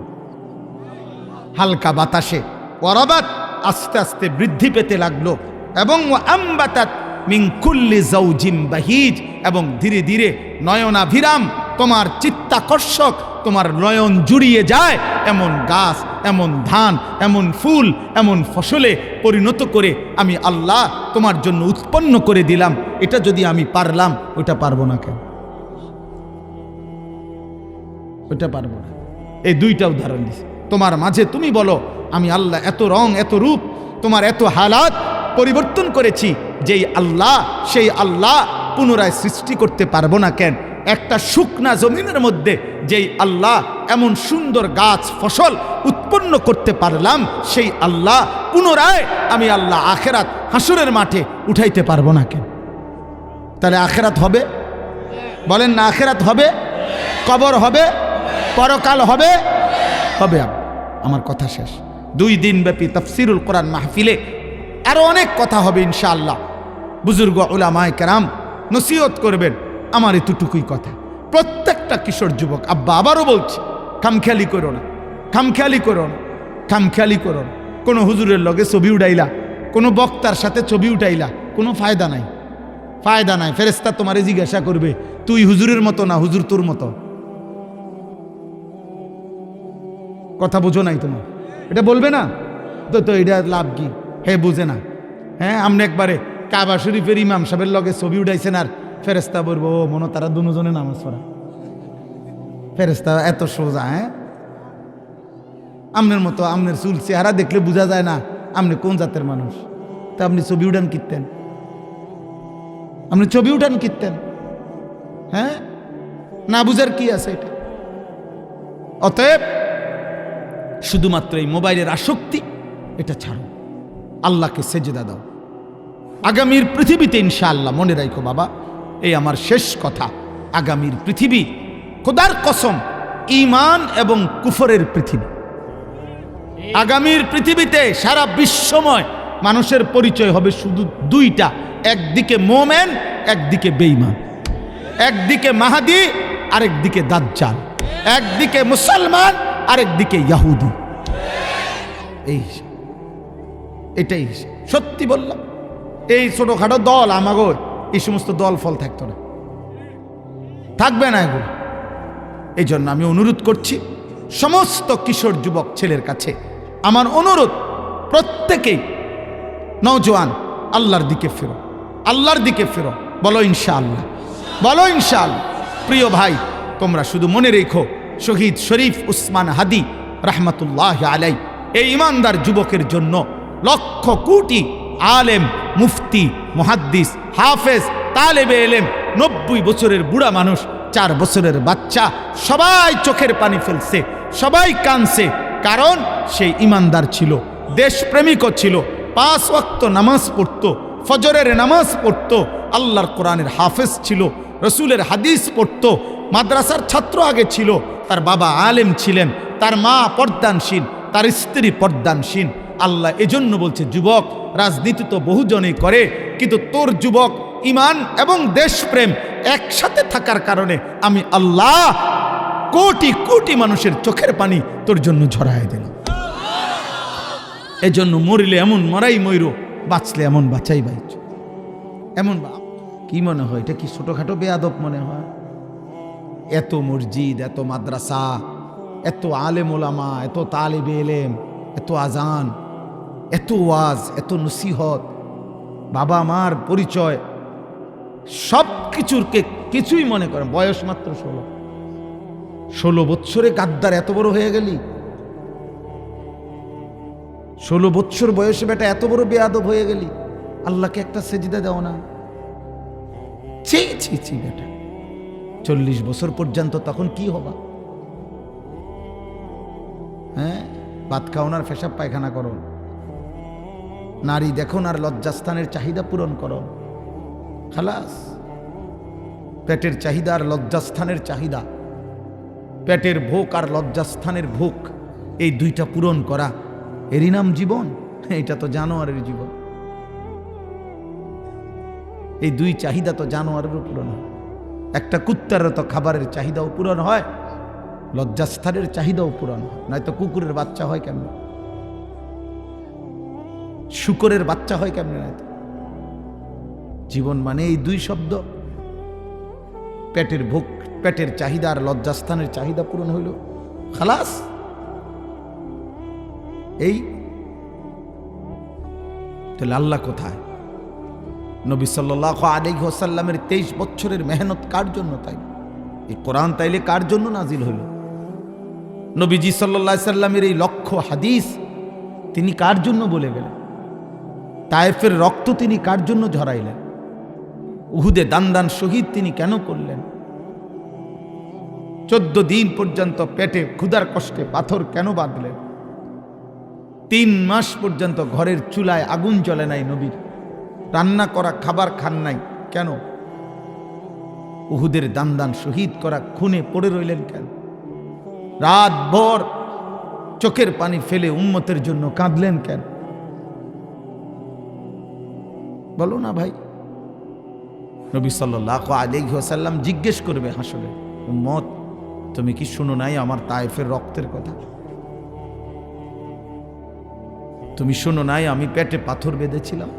হালকা বাতাসে, ওয়ারাবাত, আস্তে আস্তে বৃদ্ধি পেতে লাগলো, এবং আমবাতাত মিন কুল্লি যাওজিন বাহিজ, এবং ধীরে ধীরে নয়নাভিরাম, তোমার চিত্তাকর্ষক, তোমার নয়ন জুড়িয়ে যায় এমন গাছ, এমন ধান, এমন ফুল, এমন ফসলে পরিণত করে আমি আল্লাহ তোমার জন্য উৎপন্ন করে দিলাম। এটা যদি আমি পারলাম, ওটা পারবো না কেন? ওটা পারবো না। এই দুইটা উদাহরণ দিছি তোমার মাঝে। তুমি বলো আমি আল্লাহ এত রং, এত রূপ, তোমার এত হালাত পরিবর্তন করেছি, যেই আল্লাহ, সেই আল্লাহ পুনরায় সৃষ্টি করতে পারবো না কেন? একটা শুকনা জমিনের মধ্যে যেই আল্লাহ এমন সুন্দর গাছ ফসল উৎপন্ন করতে পারলাম, সেই আল্লাহ পুনরায় আমি আল্লাহ আখেরাত হাসরের মাঠে উঠাইতে পারবো না কেন? তাহলে আখেরাত হবে? বলেন না আখেরাত হবে? কবর হবে? পরকাল হবে? হবে। আমার কথা শেষ। 2 দিন ব্যাপী তাফসিরুল কোরআন মাহফিলে আরো অনেক কথা হবে ইনশাআল্লাহ। বুজুর্গ উলামায়ে কেরাম নসিহত করবেন। আমার এতটুকুই কথা। প্রত্যেকটা কিশোর যুবক, আব্বা আবারও বলছি, খামখেয়ালি করো না, খামখেয়ালি করো না, খামখেয়ালি করো না। কোনো হুজুরের লগে ছবি উঠাইলা, কোনো বক্তার সাথে ছবি উঠাইলা, কোনো ফায়দা নাই, ফায়দা নাই। ফেরেশতা তোমারে জিজ্ঞাসা করবে, তুই হুজুরের মতো না হুজুর তোর মতো। কথা বুঝো নাই তোমার? এটা বলবে না তো এটা লাভ কি? হে বুঝে না। হ্যাঁ, আপনি একবারে কাবা শরীফের ইমাম সাহেবের লগে ছবি উঠাইছেন, আর ফেরেশতা বলবো ও মনে তারা দুজনে নামাজ পড়া। ফেরেশতা এত সোজা? হ্যাঁ, আমনের মতো, আমনের চুল চেহারা দেখলে বোঝা যায় না আপনি কোন জাতের মানুষ। তা আপনি ছবি উঠান কিনতেন? আপনি ছবি উঠান কিনতেন? হ্যাঁ, না বুঝার কি আছে এটা? অতএব শুধুমাত্র এই মোবাইলের আসক্তি, এটা ছাড়ো, আল্লাহকে সেজদা দাও। আগামীর পৃথিবীতে ইনশাআল্লাহ, মনে রাখো বাবা, এই আমার শেষ কথা, আগামীর পৃথিবী খোদার কসম ঈমান এবং কুফরের পৃথিবী। আগামীর পৃথিবীতে সারা বিশ্বময় মানুষের পরিচয় হবে শুধু দুইটা, একদিকে মোমেন, একদিকে বেঈমান, একদিকে মাহাদি, আরেকদিকে দাজ্জাল, একদিকে মুসলমান, আরেকদিকে ইহুদি। এটাই সত্যি বললাম। এই ছোটখাটো দল, আমাগো এই সমস্ত দল ফল থাকতো না, থাকবে না এগুলো। এই জন্য আমি অনুরোধ করছি সমস্ত কিশোর যুবক ছেলের কাছে, আমার অনুরোধ, প্রত্যেকেই নওজোয়ান আল্লাহর দিকে ফেরো, আল্লাহর দিকে ফেরো। বলো ইনশাআল্লাহ, বলো ইনশাআল্লাহ। প্রিয় ভাই, তোমরা শুধু মনে রেখো, শহীদ শরীফ উসমান হাদি রাহমাতুল্লাহ আলাই এই ইমানদার যুবকের জন্য লক্ষ কোটি আলেম, মুফতি, মুহাদ্দিস, হাফেজ, তালেবে এলেম, 90 বছরের বুড়া মানুষ, 4 বছরের বাচ্চা, সবাই চোখের পানি ফেলছে, সবাই কাঁদছে। কারণ সেই ইমানদার ছিল, দেশপ্রেমিকও ছিল, 5 ওয়াক্ত নামাজ পড়তো, ফজরের নামাজ পড়তো, আল্লাহর কোরআনের হাফেজ ছিল, রসুলের হাদিস পড়তো, মাদ্রাসার ছাত্র আগে ছিল, তার বাবা আলেম ছিলেন, তার মা পর্দানশীল, তার স্ত্রী পর্দানশীল। আল্লাহ এজন্য বলছে, যুবক, রাজনীতি তো বহুজনেই করে, কিন্তু তোর যুবক ইমান এবং দেশপ্রেম একসাথে থাকার কারণে আমি আল্লাহ কোটি কোটি মানুষের চোখের পানি তোর জন্য ঝরায় দিলাম। এজন্য মরিলে এমন মরাই ময়ূর, বাঁচলে এমন বাঁচাই বাইচ। এমন কি মনে হয়, এটা কি ছোটখাটো বেয়াদব মনে হয়? এত মসজিদ, এত মাদ্রাসা, এত আলেম ওলামা, এত তালিবে এলেম, এত আজান, এত ওয়াজ, এত নসিহত, বাবা মার পরিচয়, সব কিছুই মনে করেন। বয়স মাত্র 16 বৎসরে গাদ্দার এত বড় হয়ে গেলি? 16 বৎসর বয়সে বেটা এত বড় বেয়াদব হয়ে গেলি? আল্লাহকে একটা সেজদা দাও না? ছি ছি ছি বেটা, 40 বছর পর্যন্ত তখন কি হবা? হ্যাঁ, ভাত খাওনার পেশাব পায়খানা করো, নারী দেখো আর লজ্জাস্থানের চাহিদা পূরণ করো, খালাস। পেটের চাহিদা আর লজ্জাস্থানের চাহিদা, পেটের ভোগ আর লজ্জাস্থানের ভোগ, এই দুইটা পূরণ করা, এরই নাম জীবন? এটা তো জানোয়ারের জীবন। এই দুই চাহিদা তো জানোয়ারেরও পূরণ হয়। একটা কুত্তারও তো খাবারের চাহিদাও পূরণ হয়, লজ্জাস্থানের চাহিদাও পূরণ হয়, নয়তো কুকুরের বাচ্চা হয় কেমন, শুকরের বাচ্চা হয় কেমন? নয়তো জীবন মানে এই দুই শব্দ, পেটের ভোগ, পেটের চাহিদা আর লজ্জাস্থানের চাহিদা পূরণ হইল, খালাস। এই তাহলে আল্লাহ কোথায়? নবী সাল্লাল্লাহু আলাইহি ওয়াসাল্লামের 23 বছরের মেহনত কার জন্য? তাই এই কোরআন তাইলে কার জন্য নাজিল হইল? নবীজি সাল্লাল্লাহু আলাইহি সাল্লামের এই লক্ষ হাদিস তিনি কার জন্য বলে গেলেন? তায়েফের রক্ত তিনি কার জন্য ঝরাইলেন? উহুদে দান শহীদ তিনি কেন করলেন? 14 দিন পর্যন্ত পেটে ক্ষুধার কষ্টে পাথর কেন বাঁধলেন? 3 মাস পর্যন্ত ঘরের চুলায় আগুন জ্বলে নাই নবীর, রান্না করা খাবার খান নাই কেন? উহুদের দান শহীদ করা খুনে পড়ে রইলেন কেন? রাত ভর চোখের পানি ফেলে উম্মতের জন্য কাঁদলেন কেন? বলো না ভাই। নবী সাল্লাল্লাহু আলাইহি ওয়াসাল্লাম জিজ্ঞেস করবে হাসরে, উম্মত তুমি কি শুনো নাই আমার তায়েফের রক্তের কথা? তুমি শোনো নাই আমি পেটে পাথর বেঁধেছিলাম?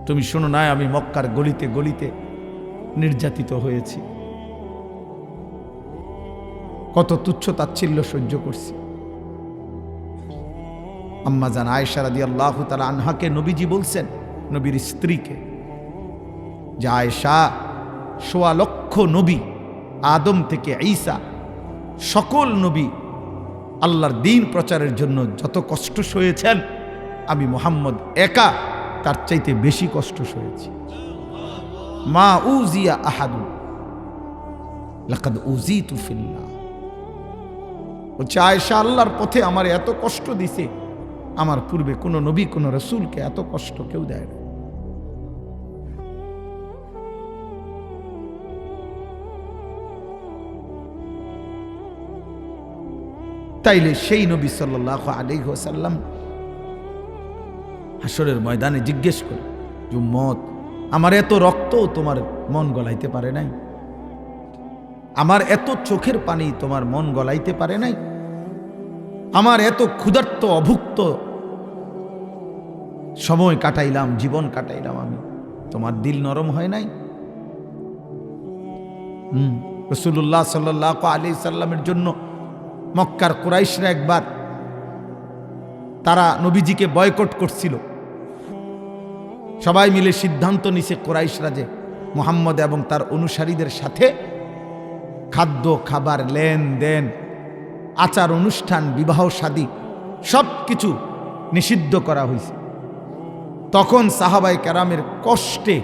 তুমি শোনো নাই আমি মক্কার গলিতে গলিতে নির্যাতিত হয়েছি, কত তুচ্ছ তাচ্ছিল্য সহ্য করছি? আম্মা জান আয়েশা রাদিয়াল্লাহু তাআলা আনহাকে নবীজি বলছেন, নবীর স্ত্রীকে, যে আয়েশা, 1.25 লক্ষ নবী আদম থেকে ঈসা সকল নবী আল্লাহর দ্বীন প্রচারের জন্য যত কষ্ট সয়েছেন, আমি মুহাম্মদ একা তার চাইতে বেশি কষ্ট সয়েছি। মা উজিয়া আহাদু লাকাদ উজিতু ফিল্লাহ। বলছে আয়েশা, আল্লাহর পথে আমার এত কষ্ট দিছে, আমার পূর্বে কোনো নবী কোনো রাসূলকে এত কষ্ট কেউ দেয় না। তাইলে সেই নবী সাল্লাল্লাহু আলাইহি ওয়াসাল্লাম হাসরের ময়দানে জিজ্ঞেস করে, উম্মত আমার এত রক্ত তোমার মন গলাইতে পারে নাই? আমার এত চোখের পানি তোমার মন গলাইতে পারে নাই? আমার এত ক্ষুধার্ত অভুক্ত সময় কাটাইলাম, জীবন কাটাইলাম আমি, তোমার দিল নরম হয় নাই? রাসূলুল্লাহ সাল্লাল্লাহু আলাইহি সাল্লামের জন্য মক্কার কুরাইশরা একবার তারা নবীজিকে বয়কট করছিল। সবাই মিলে সিদ্ধান্ত নিছে কুরাইশরা যে মুহাম্মদ এবং তার অনুসারীদের সাথে খাদ্য খাবার লেনদেন আচার অনুষ্ঠান বিবাহ শাদী সব কিছু নিষিদ্ধ করা হয়েছে। তখন সাহাবায়ে কেরামের কষ্টে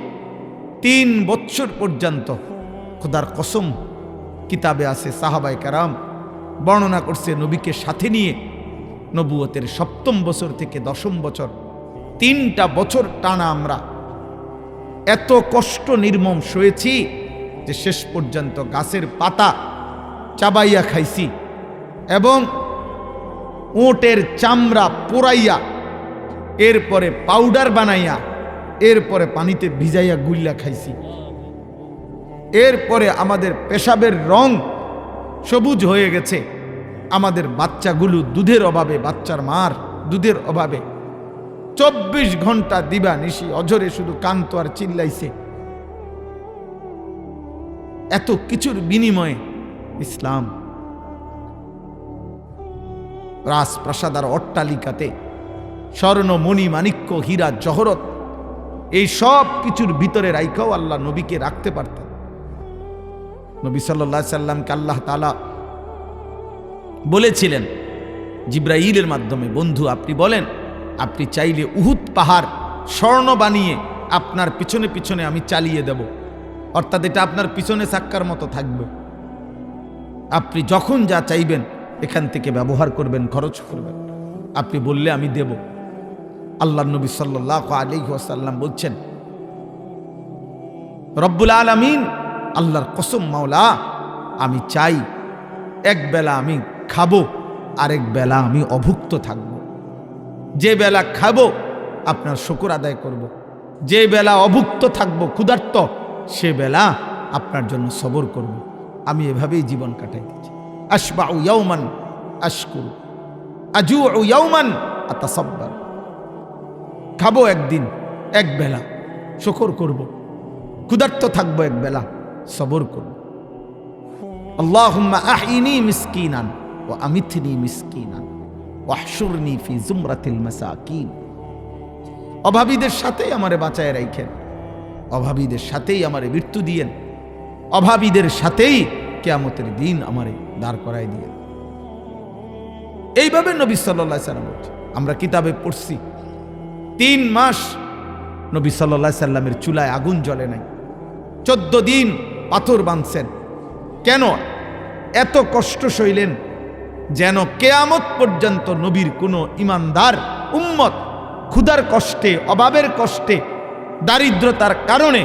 3 বছর পর্যন্ত, খোদার কসম কিতাবে আছে, সাহাবায়ে কেরাম বর্ণনা করছে নবীকে সাথে নিয়ে নবুয়তের 7ম বছর থেকে 10ম বছর 3টা বছর টানা আমরা এত কষ্ট নির্মম সয়েছি যে শেষ পর্যন্ত গাছের পাতা চাবাইয়া খাইছি এবং উটের চামড়া পোড়াইয়া এরপরে পাউডার বানাইয়া এরপরে পানিতে ভিজাইয়া গুল্লা খাইছি। এরপরে আমাদের পেশাবের রং সবুজ হয়ে গেছে। আমাদের বাচ্চাগুলো দুধের অভাবে, বাচ্চার মার দুধের অভাবে 24 ঘন্টা দিবা নিশি অঝরে শুধু কান্ত আর চিল্লাইছে। এত কিছুর বিনিময়ে ইসলাম রাজপ্রাসাদ আর অট্টালিকাতে স্বর্ণ মণি মাণিক্য হীরা জহরত এই সব কিছুর ভিতরে রাইখাও আল্লাহ নবীকে রাখতে পারতেন। নবী সাল্লাল্লাহু আলাইহি সাল্লামকে আল্লাহ তাআলা বলেছিলেন জিবরাইলের মাধ্যমে, বন্ধু আপনি বলেন, আপনি চাইলে উহুদ পাহাড় স্বর্ণ বানিয়ে আপনার পিছনে পিছনে আমি চালিয়ে দেব, অর্থাৎ এটা আপনার পিছনে চাক্কার মতো থাকবে। আপনি যখন যা চাইবেন এখান থেকে ব্যবহার করবেন, খরচ করবেন, আপনি বললে আমি দেব। আল্লাহর নবী সাল্লাল্লাহু আলাইহি ওয়াসাল্লাম বলছেন, রব্বুল আলামিন আল্লাহর কসম মাওলা, আমি চাই এক বেলা আমি খাবো, আরেক বেলা আমি অভুক্ত থাকব। যে বেলা খাবো আপনার শুকর আদায় করব, যে বেলা অভুক্ত থাকবো ক্ষুধার্ত সে বেলা আপনার জন্য সবর করব। আমি এভাবেই জীবন কাটাই দিচ্ছি। আশবাউ ইয়াওমান আশকুরু, আজুউ ইয়াওমান আতাসাব্বার। খাবো একদিন এক বেলা, শুকর করব, ক্ষুধার্ত থাকবো এক বেলা, সবর করব। আল্লাহুম্মা আহইনি মিসকিনান ওয়া আমিতনি মিসকিনান ওয়াহশুরনি ফি জুমরাতিল মাসাকিন। অভাবীদের সাথেই আমারে বাঁচায় রাখেন, অভাবীদের সাথেই আমারে মৃত্যু দিয়েন, অভাবীদের সাথেই কিয়ামতের দিন আমারে দাঁড় করায় দিয়েন। এইভাবে নবী সাল্লাল্লাহু আলাইহি সাল্লাম বলছেন। আমরা কিতাবে পড়ছি 3 মাস নবী সাল্লাল্লাহু আলাইহি সাল্লামের চুলায় আগুন জ্বলে নাই, 14 দিন পাথর বাঁধছেন। কেন এত কষ্ট সইলেন? যেন কিয়ামত পর্যন্ত নবীর কোনো ইমানদার উম্মত ক্ষুধার কষ্টে, অভাবের কষ্টে, দারিদ্রতার কারণে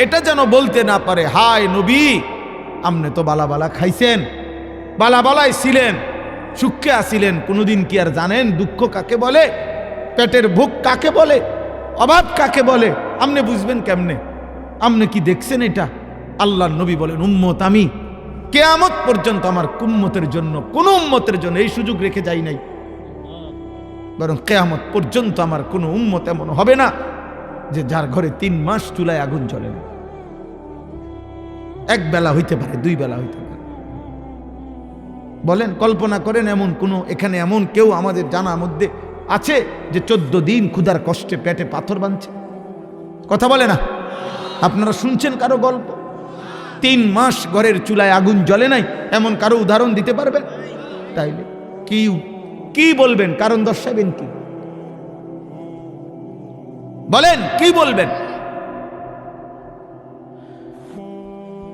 এটা যেন বলতে না পারে, হায় নবী আমনে তো বালা বালা খাইছেন, বালা বালাই ছিলেন, সুখে আসিলেন, কোনোদিন কি আর জানেন দুঃখ কাকে বলে, পেটের ভোগ কাকে বলে, অভাব কাকে বলে? আমনে বুঝবেন কেমনে? আমনে কি দেখছেন এটা? আল্লাহর নবী বলেন, উম্মত আমি কিয়ামত পর্যন্ত আমার উম্মতের জন্য, কোন উম্মতের জন্য এই সুযোগ রেখে যাই নাই, বরং কিয়ামত পর্যন্ত আমার কোনো উম্মত এমন হবে না যে যার ঘরে 3 মাস চুলায় আগুন জ্বলে না। এক বেলা হইতে পারে, 2 বেলা হইতে পারে। বলেন, কল্পনা করেন এমন কোন, এখানে এমন কেউ আমাদের জানার মধ্যে আছে যে 14 দিন ক্ষুধার কষ্টে পেটে পাথর বাঁধছে? কথা বলে না? আপনারা শুনছেন কারো গল্প? 3 মাস ঘরের চুলায় আগুন জ্বলে নাই, এমন কারো উদাহরণ দিতে পারবেন? তাইলে কি বলবেন? কারণ দর্শাবেন কি? বলেন কি বলবেন?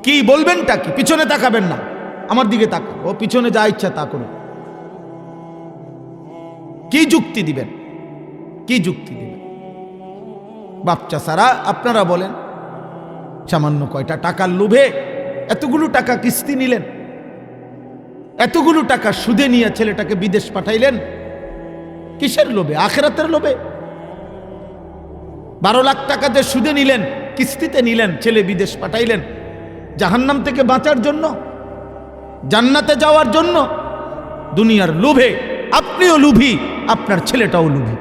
কি বলবেনটা কি? পিছনে তাকাবেন না, আমার দিকে তাকান, ও পিছনে যা ইচ্ছা তা করুন। কি যুক্তি দিবেন? কি যুক্তি দিবেন? বাচ্চা সারা আপনারা বলেন, সামান্য কয়টা টাকার লোভে এতগুলো টাকা কিস্তি নিলেন, এতগুলো টাকা সুদে নিয়ে ছেলেটাকে বিদেশ পাঠাইলেন। কিসের লোভে? আখিরাতের লোভে। 12 লাখ টাকা যে সুদে নিলেন, কিস্তিতে নিলেন, ছেলে বিদেশ পাঠাইলেন জাহান্নাম থেকে বাঁচার জন্য, জান্নাতে যাওয়ার জন্য। দুনিয়ার লোভে আপনিও লোভী, আপনার ছেলেটাও লোভী,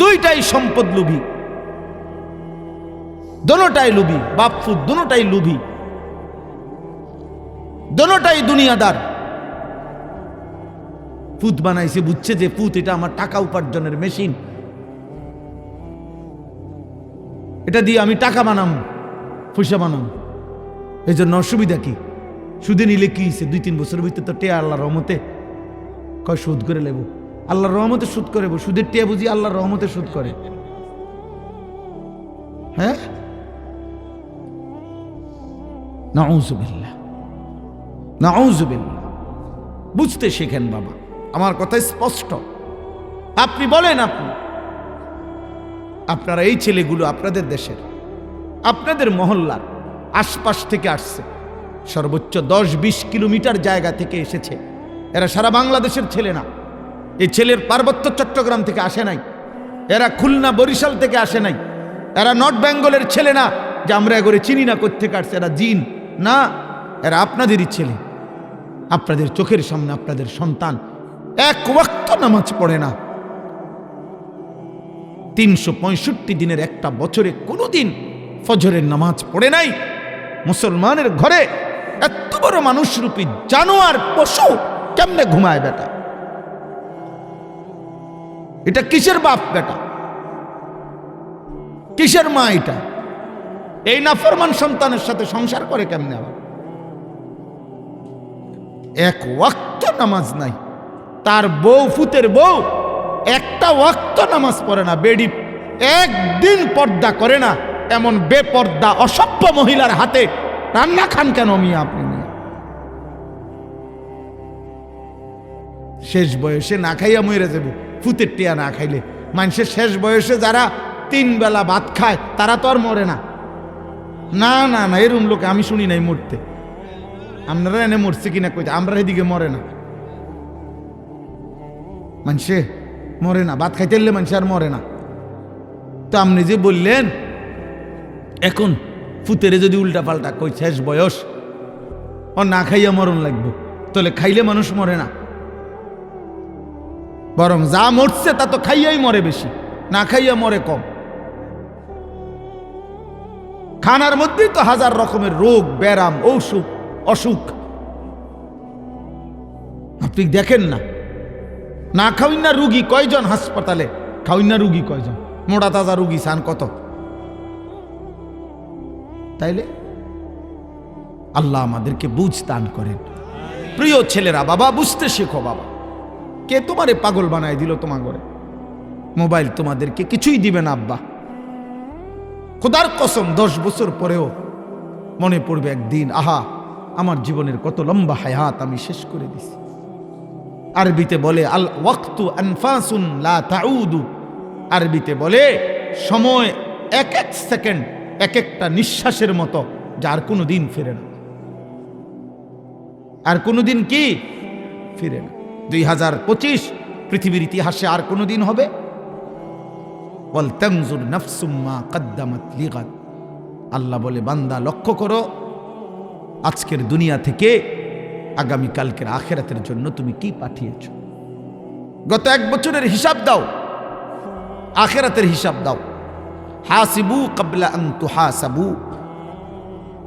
দুইটাই সম্পদ লোভী, দোনোটাই লোভী, বাপ ফুদ দোনোটাই লোভী, দোনোটাই দুনিয়াদার। পুত বানাইছে, বুঝছে যে পুত এটা আমার টাকা উপার্জনের মেশিন, এটা দিয়ে আমি টাকা বানাবো। পয়সা বানান। এই জন্য অসুবিধা কি? সুদে নিলে কি হয়েছে? 2-3 বছরের ভিতরে তো টেয়া আল্লাহর রহমতে কয় সুদ করে লেব। আল্লাহর রহমতে সুদ করে, সুদের টেয়া বুঝি আল্লাহর রহমতে সুদ করে? হ্যাঁ, নাউযুবিল্লাহ, নাউযুবিল্লাহ। বুঝতে শেখেন বাবা, আমার কথা স্পষ্ট। আপনি বলেন, আপনারা এই ছেলেগুলো আপনাদের দেশের, আপনাদের মহল্লার আশপাশ থেকে আসছে, সর্বোচ্চ 10-20 কিলোমিটার জায়গা থেকে এসেছে। এরা সারা বাংলাদেশের ছেলে না। এই ছেলের পার্বত্য চট্টগ্রাম থেকে আসে নাই, এরা খুলনা বরিশাল থেকে আসে নাই, এরা নর্থ বেঙ্গলের ছেলে না যে আমরা এগোরে চিনি না কোত্থেকে আসছে, এরা জিন না, এরা আপনাদেরই ছেলে। আপনাদের চোখের সামনে আপনাদের সন্তান এক ওয়াক্ত নামাজ পড়ে না। 365 দিনের একটা বছরে কোনোদিন ফজরের নামাজ পড়ে নাই। মুসলমানের ঘরে এত বড় মানুষরূপী জানোয়ার পশু কেমনে ঘুমায় বেটা? এটা কিসের বাপ বেটা? কিসের মা এটা? এই নাফরমান সন্তানের সাথে সংসার করে কেমনে? আবার এক ওয়াক্ত নামাজ নাই। তার বউ, ফুতের বউ একটা ওয়াক্ত নামাজ পড়ে না। বেডি একদিন পর্দা করে না, এমন বেপর্দা অসভ্য মহিলার হাতে রান্না খান কেন মিয়া আপনি? মিয়া শেষ বয়সে না খাইয়া মরে যাব, ফুতের টিয়া না খাইলে। মানুষের শেষ বয়সে যারা 3 বেলা ভাত খায় তারা তো আর মরে না। না না না, এরম লোক আমি শুনি নাই মরতে। আপনারা এনে মরছে কিনা কইতে, আমরা এদিকে মরে না। মানুষে মরে না, ভাত খাইতে এলে মানুষ আর মরে না। তো আপনি যে বললেন এখন ফুতেরে যদি উল্টা পাল্টা কই শেষ বয়স, ও না খাইয়া মরণ লাগবে, তাহলে খাইলে মানুষ মরে না। বরং যা মরছে তা তো খাইয়াই মরে বেশি, না খাইয়া মরে কম। খানার মধ্যেই তো 1000 রকমের রোগ, ব্যারাম, অসুখ আপনি দেখেন না। না খাওয়াই না রুগী কয়জন হাসপাতালে, খাওয়াই না রুগী কয়জন, মোটা তাজা রুগী সান কত। তাইলে আল্লাহ আমাদেরকে বুঝ দান করেন। প্রিয় ছেলেরা, বাবা বুঝতে শেখো। বাবা, কে তোমারে পাগল বানায় দিল? তোমার ঘরে মোবাইল তোমাদেরকে কিছুই দিবে না। আব্বা খোদার কসম 10 বছর পরেও মনে পড়বে একদিন, আহা আমার জীবনের কত লম্বা হায়াত আমি শেষ করে দিছি। আরবিতে বলে আল ওয়াক্তু আনফাসুন লা তাউদু। আরবিতে বলে সময় এক এক সেকেন্ড এক একটা নিঃশ্বাসের মতো, যার কোনো দিন ফিরে না। আর কোনোদিন কি ফিরে না। 2025 পৃথিবীর ইতিহাসে আর কোনো দিন হবে? ওয়াল তানজুর নাফসুম মা কদ্দামাত লিগাদ। আল্লাহ বলে, বান্দা লক্ষ্য করো আজকের দুনিয়া থেকে আগামী কালকের আখিরাতের জন্য তুমি কি পাঠিয়েছ। গত 1 বছরের হিসাব দাও, আখিরাতের হিসাব দাও। হাসিবু ক্বাবলা আন তুহাসাবু।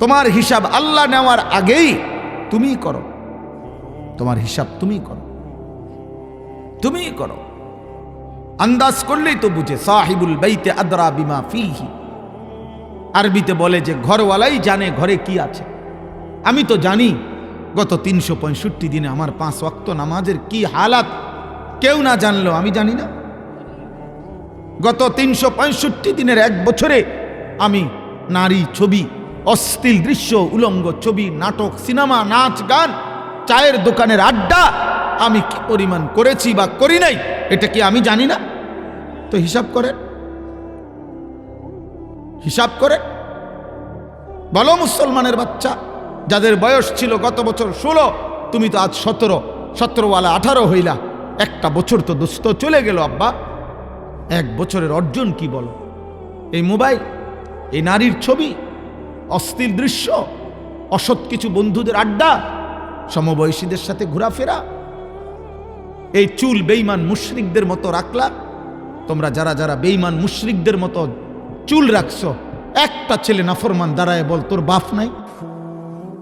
তোমার হিসাব আল্লাহ নেওয়ার আগেই তুমি করো। তোমার হিসাব তুমি করো, তুমি করো। আন্দাজ করলেই তো বুঝে। সাহিবুল বাইতে আদরা বিমা ফিহি। আরবিতে বলে যে ঘরওয়ালাই জানে ঘরে কি আছে। আমি তো জানি গত 365 দিনে আমার 5 ওয়াক্ত নামাজের কি হালাত, কেউ না জানলেও আমি জানি না। গত 365 দিনের 1 বছরে আমি নারী ছবি, অশ্লীল দৃশ্য, উলঙ্গ ছবি, নাটক, সিনেমা, নাচ গান, চায়ের দোকানের আড্ডা আমি কি পরিমাণ করেছি বা করি নাই, এটা কি আমি জানি না? তো হিসাব করেন, হিসাব করেন। বলো মুসলমানের বাচ্চা, যাদের বয়স ছিল গত বছর 16, তুমি তো আজ 17ওয়ালা 18 হইলা। একটা বছর তো দোস্ত চলে গেল আব্বা। 1 বছরের অর্জন কি বলো? এই মোবাইল, এই নারীর ছবি, অশ্লীল দৃশ্য, অসৎ কিছু বন্ধুদের আড্ডা, সমবয়সীদের সাথে ঘোরাফেরা, এই চুল বেঈমান মুশরিকদের মতো রাখলা। তোমরা যারা যারা বেঈমান মুশরিকদের মতো চুল রাখছো, একটা ছেলে নাফরমান দাঁড়ায় বল তোর বাপ নাই?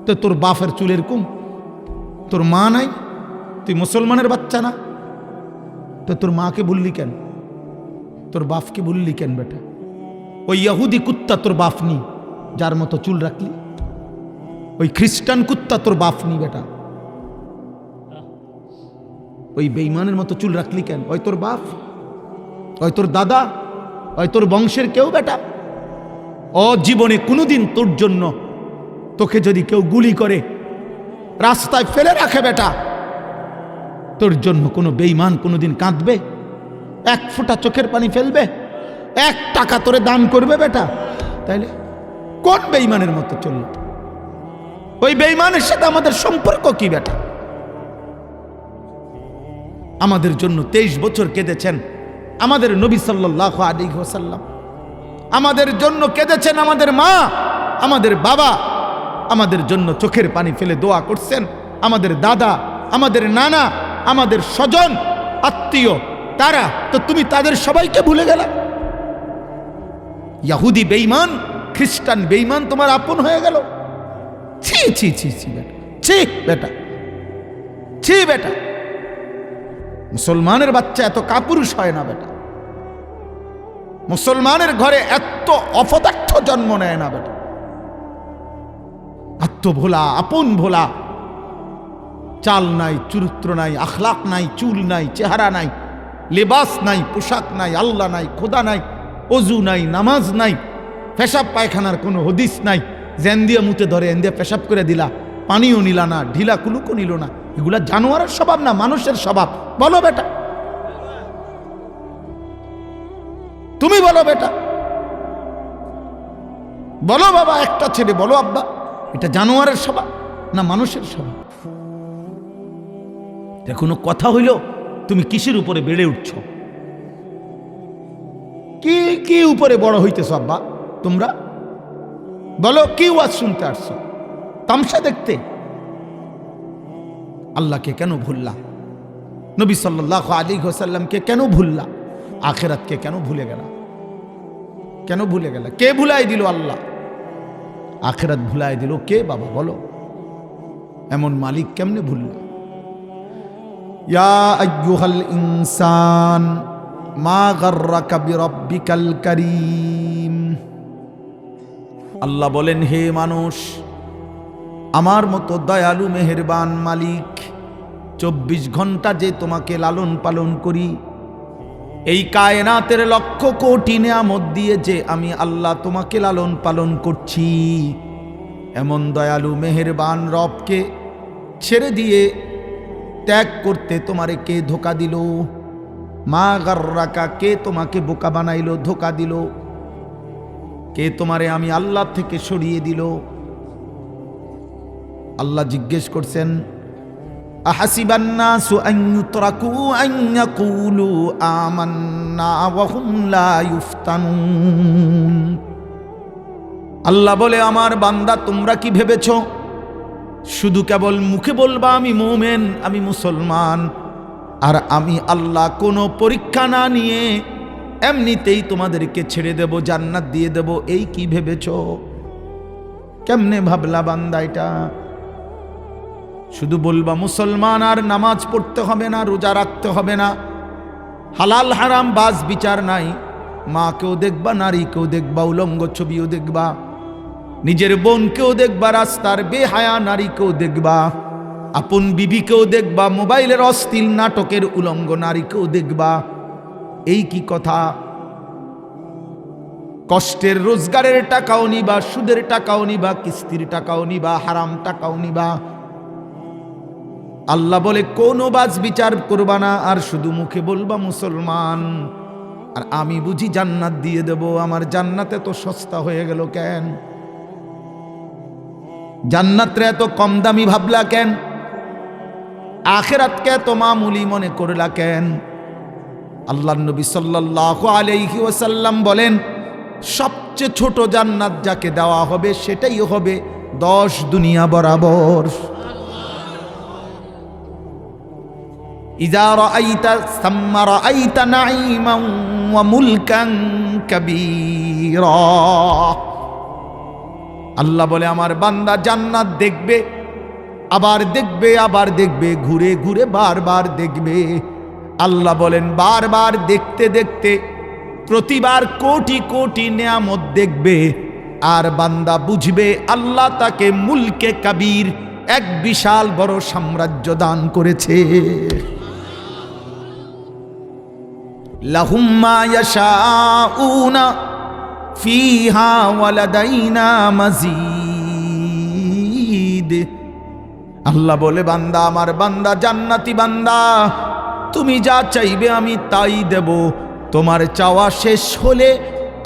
তো তোর বাপের চুল এরকম? তোর মা নাই? তুই মুসলমানের বাচ্চা না? তো তোর মাকে বললি কেন? তোর বাপকে বললি কেন বেটা? ওই ইহুদি কুত্তা তোর বাপ নি, যার মতো চুল রাখলি? ওই খ্রিস্টান কুত্তা তোর বাপ নি বেটা, ওই বেঈমানের মতো চুল রাখলি কেন? ওই তোর বাপ, ওই তোর দাদা, ওই তোর বংশের কেউ বেটা? ও জীবনে কোনোদিন তোর জন্য, তোকে যদি কেউ গুলি করে রাস্তায় ফেলে রাখে বেটা, তোর জন্য কোনো বেঈমান কোনোদিন কাঁদবে? এক ফোঁটা চোখের পানি ফেলবে? 1 টাকা তোরে দান করবে বেটা? তাইলে কোন বেঈমানের মতো চলল? ওই বেঈমানের সাথে আমাদের সম্পর্ক কি বেটা? আমাদের জন্য 23 বছর কেঁদেছেন আমাদের নবী সাল্লাল্লাহু আলাইহি ওয়াসাল্লাম, আমাদের জন্য কেঁদেছেন আমাদের মা, আমাদের বাবা, আমাদের জন্য চোখের পানি ফেলে দোয়া করছেন আমাদের দাদা, আমাদের নানা, আমাদের স্বজন আত্মীয়, তারা তো তুমি তাদের সবাইকে ভুলে গেলা। ইহুদি বেঈমান, খ্রিস্টান বেঈমান তোমার আপন হয়ে গেল। ছি ছি ছি ছি বেটা, ছি বেটা, ছি বেটা। মুসলমানের বাচ্চা এত কাপুরুষ হয় না বেটা, মুসলমানের ঘরে এত অপদার্থ জন্ম নেয় না বেটা। আত্মভোলা, আপন ভোলা, চাল নাই, চরিত্র নাই, আখলাক নাই, চুল নাই, চেহারা নাই, লেবাস নাই, পোশাক নাই, আল্লাহ নাই, খোদা নাই, অজু নাই, নামাজ নাই, পেশাব পায়খানার কোনো হদিস নাই, জেন দিয়ে মুতে ধরে এন দিয়ে পেশাব করে দিলা, পানিও নিলা না, ঢিলা কুলুকও নিল না। এগুলা জানোয়ারের স্বভাব না মানুষের স্বভাব? বলো বেটা, তুমি বলো বেটা, বলো বাবা, একটা ছেলে বলো আব্বা, এটা জানোয়ারের স্বভাব না মানুষের স্বভাব? কোনো কথা হইল তুমি কিসের উপরে বেড়ে উঠছ? কি কি উপরে বড় হইতেছ আব্বা তোমরা? বলো, কি ওয়াজ শুনতে আসছো? তামসা দেখতে? আল্লাহকে কেন ভুললা? নবী সাল্লাল্লাহু আলাইহি ওয়াসাল্লামকে কেন ভুললা? আখিরাতকে কেন ভুলে গেলা? কেন ভুলে গেলা? কে ভুলাই দিল? আল্লাহ। আখিরাত ভুলাই দিল কে বাবা বলো? এমন মালিক কেমনে ভুললা? ইয়া আইয়ুহাল ইনসান মা গাররাকা বিরাব্বিকাল কারীম। আল্লাহ বলেন, হে মানুষ, আমার মতো দয়ালু মেহেরবান মালিক 24 ঘন্টা যে তোমাকে লালন পালন করি, এই কায়নাতের লক্ষ কোটি নিয়ামত দিয়ে যে আমি আল্লাহ তোমাকে লালন পালন করছি, এমন দয়ালু মেহেরবান রবকে ছেড়ে দিয়ে ত্যাগ করতে তোমারে কে ধোকা দিল? মা গাররাকা, কে তোমাকে বোকা বানাইল, ধোকা দিল? কে তোমারে আমি আল্লাহ থেকে সরিয়ে দিল? আল্লাহ জিজ্ঞেস করছেন, আহাসিবান নাসু আন ইউতরাকু আন ইয়াকুলু আমান্না ওয়া হুম লা ইফতানুন। আল্লাহ বলে, আমার বান্দা তোমরা কি ভেবেছো শুধু কেবল মুখে বলবা আমি মুমিন, আমি মুসলমান, আর আমি আল্লাহ কোনো পরীক্ষা না নিয়ে এমনিতেই তোমাদেরকে ছেড়ে দেব, জান্নাত দিয়ে দেব, এই কি ভেবেছো? কেমনে ভাবলা বান্দা এটা? শুধু বলবা মুসলমান আর নামাজ পড়তে হবে না, রোজা রাখতে হবে না, হালাল হারাম বাস বিচার নাই, মাকেও দেখবা, নারীকেও দেখবা, উলঙ্গ ছবিও দেখবা, নিজের বোনকেও দেখবা, রাস্তার বেহায়া নারীকেও দেখবা, আপন বিবিকেও দেখবা, মোবাইলের অশ্লীল নাটকের উলঙ্গ নারীকেও দেখবা, এই কি কথা? কষ্টের রোজগারের টাকাও নিবা, সুদের টাকাও নিবা, কিস্তির টাকাও নিবা, হারাম টাকাও নিবা। আল্লাহ বলে কোনো বাজ বিচার করবা না, আর শুধু মুখে বলবা মুসলমান, আর আমি বুঝি জান্নাত দিয়ে দেব। আমার জান্নাত এত সস্তা হয়ে গেল কেন? জান্নাতরে এত কম দামি ভাবলা কেন? আখিরাতকে এত মামুলি মনে করলা কেন? আল্লাহর নবী সাল্লাল্লাহু আলাইহি ওয়াসাল্লাম বলেন, সবচেয়ে ছোট জান্নাত যাকে দেওয়া হবে সেটাই হবে 10 দুনিয়া বরাবর। ইযা রাআইতা সাম্মা রাআইতা নাঈমান ওয়া মুলকান কাবীরা। আল্লাহ বলে, আমার বান্দা জান্নাত দেখবে, আবার দেখবে, আবার দেখবে, ঘুরে ঘুরে বারবার দেখবে। আল্লাহ বলেন, বারবার দেখতে দেখতে প্রতিবার কোটি কোটি নিয়ামত দেখবে, আর বান্দা বুঝবে আল্লাহ তাকে মুলকে কাবীর, এক বিশাল বড় সাম্রাজ্য দান করেছে। লাহুম মা ইয়াশাউনা ফিহা ওয়ালাদাইনা মাজিদ। আল্লাহ বলে, বান্দা, আমার বান্দা, জান্নাতি বান্দা, তুমি যা চাইবে আমি তাই দেব। তোমার চাওয়া শেষ হলে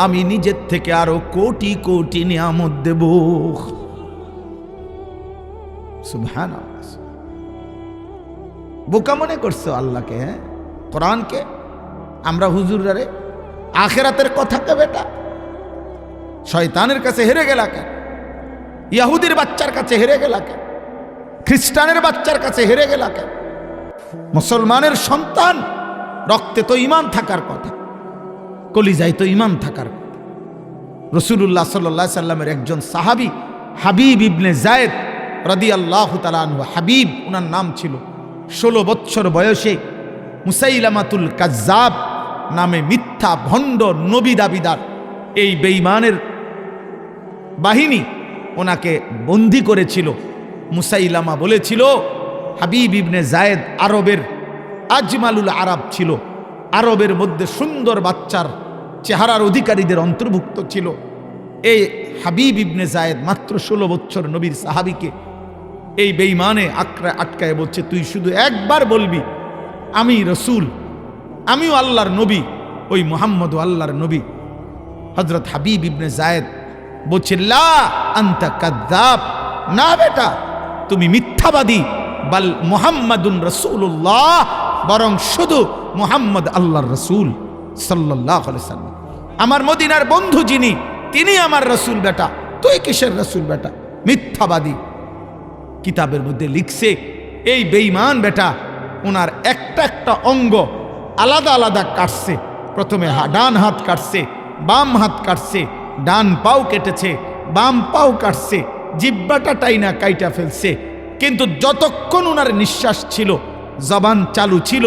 আমি নিজের থেকে আরো কোটি কোটি নিয়ামত দেব। সুবহানাল্লাহ। বোকা মনে করছো আল্লাহকে, হ্যাঁ, কোরআনকে? আমরা হুজুররা আখিরাতের কথা কে বেটা? শয়তানের কাছে হেরে গেলা কেন? ইহুদির বাচ্চার কাছে হেরে গেলা কেন? খ্রিস্টানের বাচ্চার কাছে হেরে গেলা কেন? মুসলমানের সন্তান, রক্তে তো ঈমান থাকার কথা, কলিজায় তো ঈমান থাকার কথা। রাসূলুল্লাহ সাল্লাল্লাহু আলাইহি সাল্লামের একজন সাহাবী হাবিব ইবনে যায়েদ রাদিয়াল্লাহু তাআলা আনহু, হাবিব ওনার নাম ছিল, 16 বছর বয়সে মুসাইলামাতুল কাজ্জাব নামে মিথ্যা ভণ্ড নবী দাবিদার এই বেঈমানের বাহিনী ওনাকে বন্দী করেছিল। মুসাইলামা বলেছিল, হাবিব ইবনে যায়েদ আরবের আজমালুল আরব ছিল, আরবের মধ্যে সুন্দর বাচ্চার চেহারার অধিকারীদের অন্তর্ভুক্ত ছিল। এই হাবিব ইবনে যায়েদ মাত্র 16 বছর নবীর সাহাবীকে এই বেঈমানে আটকায় বলছে, তুই শুধু একবার বলবি আমি রসুল, আমিও আল্লাহর নবী, ওই মুহাম্মদ আল্লাহর নবী। হযরত হাবিব ইবনে যায়েদ বলছে, লা আনতা কাযযাব, না বেটা তুমি মিথ্যাবাদী, বাল মুহাম্মাদুন রাসূলুল্লাহ, বরং শুধু মুহাম্মদ আল্লাহর রাসূল সাল্লাল্লাহু আলাইহি সাল্লাম, আমার মদিনার বন্ধু যিনি, তিনি আমার রাসূল বেটা, তুই কিসের রাসূল বেটা? মিথ্যাবাদী। কিতাবের মধ্যে লিখছে, এই বেঈমান বেটা ওনার একটা একটা অঙ্গ আলাদা আলাদা কাটছে। প্রথমে ডান হাত কাটছে, বাম হাত কাটছে, ডান পাও কেটেছে, বাম পাও কাটছে, জিহ্বাটা টাইনা কাইটা ফেলছে। কিন্তু যতক্ষণ ওনার নিঃশ্বাস ছিল, জবান চালু ছিল,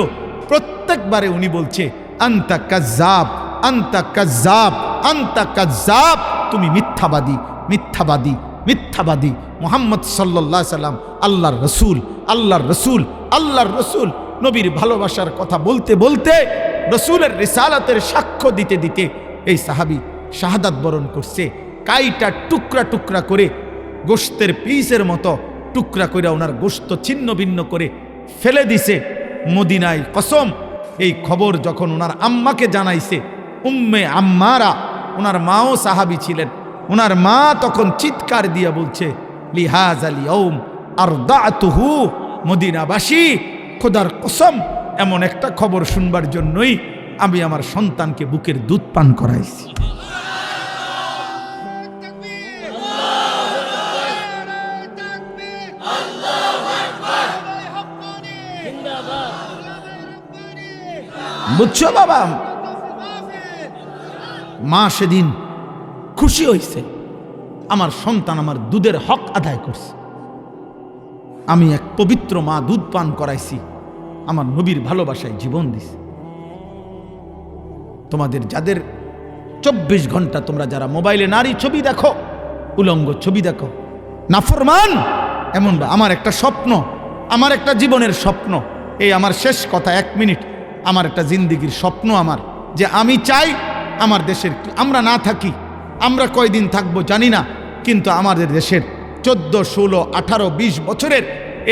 প্রত্যেকবারে উনি বলছে, আনতা কাযযাব, আনতা কাযযাব, আনতা কাযযাব, তুমি মিথ্যাবাদী, মিথ্যাবাদী, মিথ্যাবাদী। মুহাম্মদ সাল্লাল্লাহু আলাইহি সাল্লাম আল্লাহর রসূল, আল্লাহর রসূল, আল্লাহর রসূল। নবীর ভালোবাসার কথা বলতে বলতে, রসূলের রিসালাতের সাক্ষ্য দিতে দিতে এই সাহাবী শাহাদাত বরণ করছে। কাইটা টুকরা টুকরা করে, গোশতের পিসের মতো টুকরা করে ওনার গোশত ছিন্ন ভিন্ন করে ফেলে দিছে মদিনায়। কসম, এই খবর যখন ওনার আম্মাকে জানাইছে, উম্মে আম্মারা, ওনার মাও সাহাবী ছিলেন, ওনার মা তখন চিৎকার দিয়া বলছে, লিহাযাল ইয়াউম আরদাতুহু, মদিনাবাসী, খোদার কসম, এমন একটা খবর শুনবার জন্যই আমি আমার সন্তানকে বুকের দুধ পান করাইছি। বুঝছো বাবা? মা সেদিন খুশি হয়েছে, আমার সন্তান আমার দুধের হক আদায় করছে। আমি এক পবিত্র মা, দুধ পান করাইছি, আমার নবীর ভালোবাসায় জীবন দিছে। তোমাদের যাদের 24 ঘন্টা তোমরা যারা মোবাইলে নারী ছবি দেখো, উলঙ্গ ছবি দেখো, নাফরমান, এমন আমার একটা স্বপ্ন, আমার একটা জীবনের স্বপ্ন, এই আমার শেষ কথা, 1 মিনিট, আমার একটা জিন্দিগির স্বপ্ন আমার, যে আমি চাই আমার দেশের, আমরা না থাকি, আমরা কয়দিন থাকবো জানি না, কিন্তু আমাদের দেশের 14, 16, 18, 20 বছরের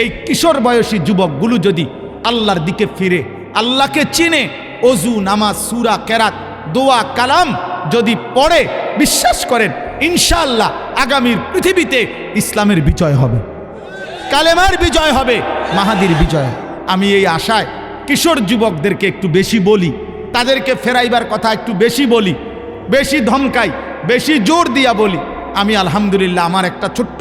এই কিশোর বয়সী যুবকগুলো যদি আল্লাহর দিকে ফিরে, আল্লাহকে চিনে, অজু, নামাজ, সূরা, কেরাত, দোয়া, কালাম যদি পড়ে, বিশ্বাস করেন ইনশাআল্লাহ আগামীর পৃথিবীতে ইসলামের বিজয় হবে, কালেমার বিজয় হবে, মাহাদির বিজয়। আমি এই আশায় কিশোর যুবকদেরকে একটু বেশি বলি, তাদেরকে ফেরাইবার কথা একটু বেশি বলি, বেশি ধমকাই, বেশি জোর দিয়া বলি। আমি আলহামদুলিল্লাহ, আমার একটা ছোট্ট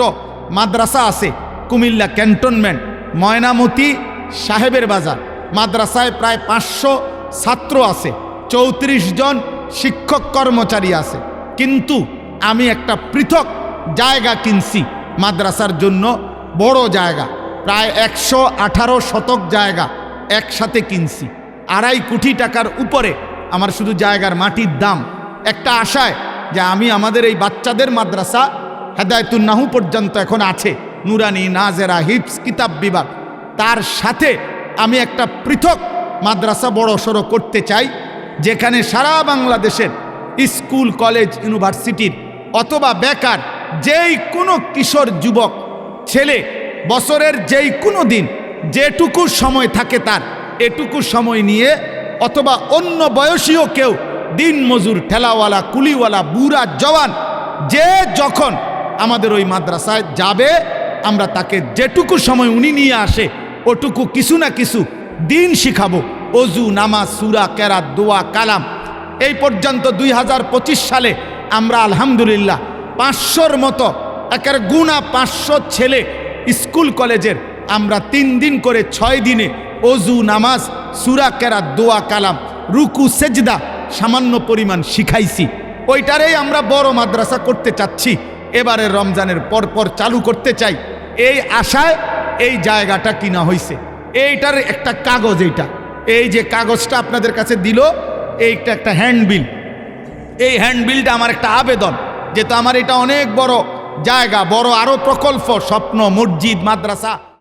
মাদ্রাসা আছে কুমিল্লা ক্যান্টনমেন্ট, ময়নামতি সাহেবের বাজার। মাদ্রাসায় প্রায় 500 ছাত্র আছে, 34 জন শিক্ষক কর্মচারী আছে। কিন্তু আমি একটা পৃথক জায়গা কিনছি মাদ্রাসার জন্য, বড় জায়গা, প্রায় 118 শতক জায়গা একসাথে কিনছি, 2.5 কোটি টাকার উপরে আমার শুধু জায়গার মাটির দাম। একটা আশায় যে আমি আমাদের এই বাচ্চাদের মাদ্রাসা হেদায়েতুন নাহু পর্যন্ত এখন আছে, নুরানি, নাজেরা, হিফজ, কিতাব বিভাগ, তার সাথে আমি একটা পৃথক মাদ্রাসা বড় সড়ো করতে চাই, যেখানে সারা বাংলাদেশের স্কুল, কলেজ, ইউনিভার্সিটির অথবা বেকার যেই কোনো কিশোর যুবক ছেলে বছরের যেই কোনো দিন যেটুকু সময় থাকে তার এটুকু সময় নিয়ে, অথবা অন্য বয়সীও কেউ, দিন মজুর, ঠেলাওয়ালা, কুলিওয়ালা, বুড়া, জওয়ান, যে যখন আমাদের ওই মাদ্রাসায় যাবে আমরা তাকে যেটুকু সময় উনি নিয়ে আসে ওটুকু কিছু না কিছু দিন শিখাবো, অজু, নামাজ, সূরা, কেরাত, দোয়া, কালাম। এই পর্যন্ত 2025 সালে আমরা আলহামদুলিল্লাহ 500-র মতো, একের গুণা 500 ছেলে স্কুল কলেজের আমরা 3 দিন করে 6 দিনে অজু, নামাজ, সূরা, কেরাত, দোয়া, কালাম, রুকু, সেজদা সামান্য পরিমাণ শিখাইছি। ওইটারেই আমরা বড় মাদ্রাসা করতে চাচ্ছি, এবারে রমজানের পরপর চালু করতে চাই। এই আশায় এই জায়গাটা কিনা হয়েছে। এইটার একটা কাগজ, এই যে কাগজটা আপনাদের কাছে দিল, এইটা একটা হ্যান্ডবিল। এই হ্যান্ডবিলটা আমার একটা আবেদন, যেহেতু আমার এটা অনেক বড় জায়গা, বড় আরো প্রকল্প, স্বপ্ন, মসজিদ, মাদ্রাসা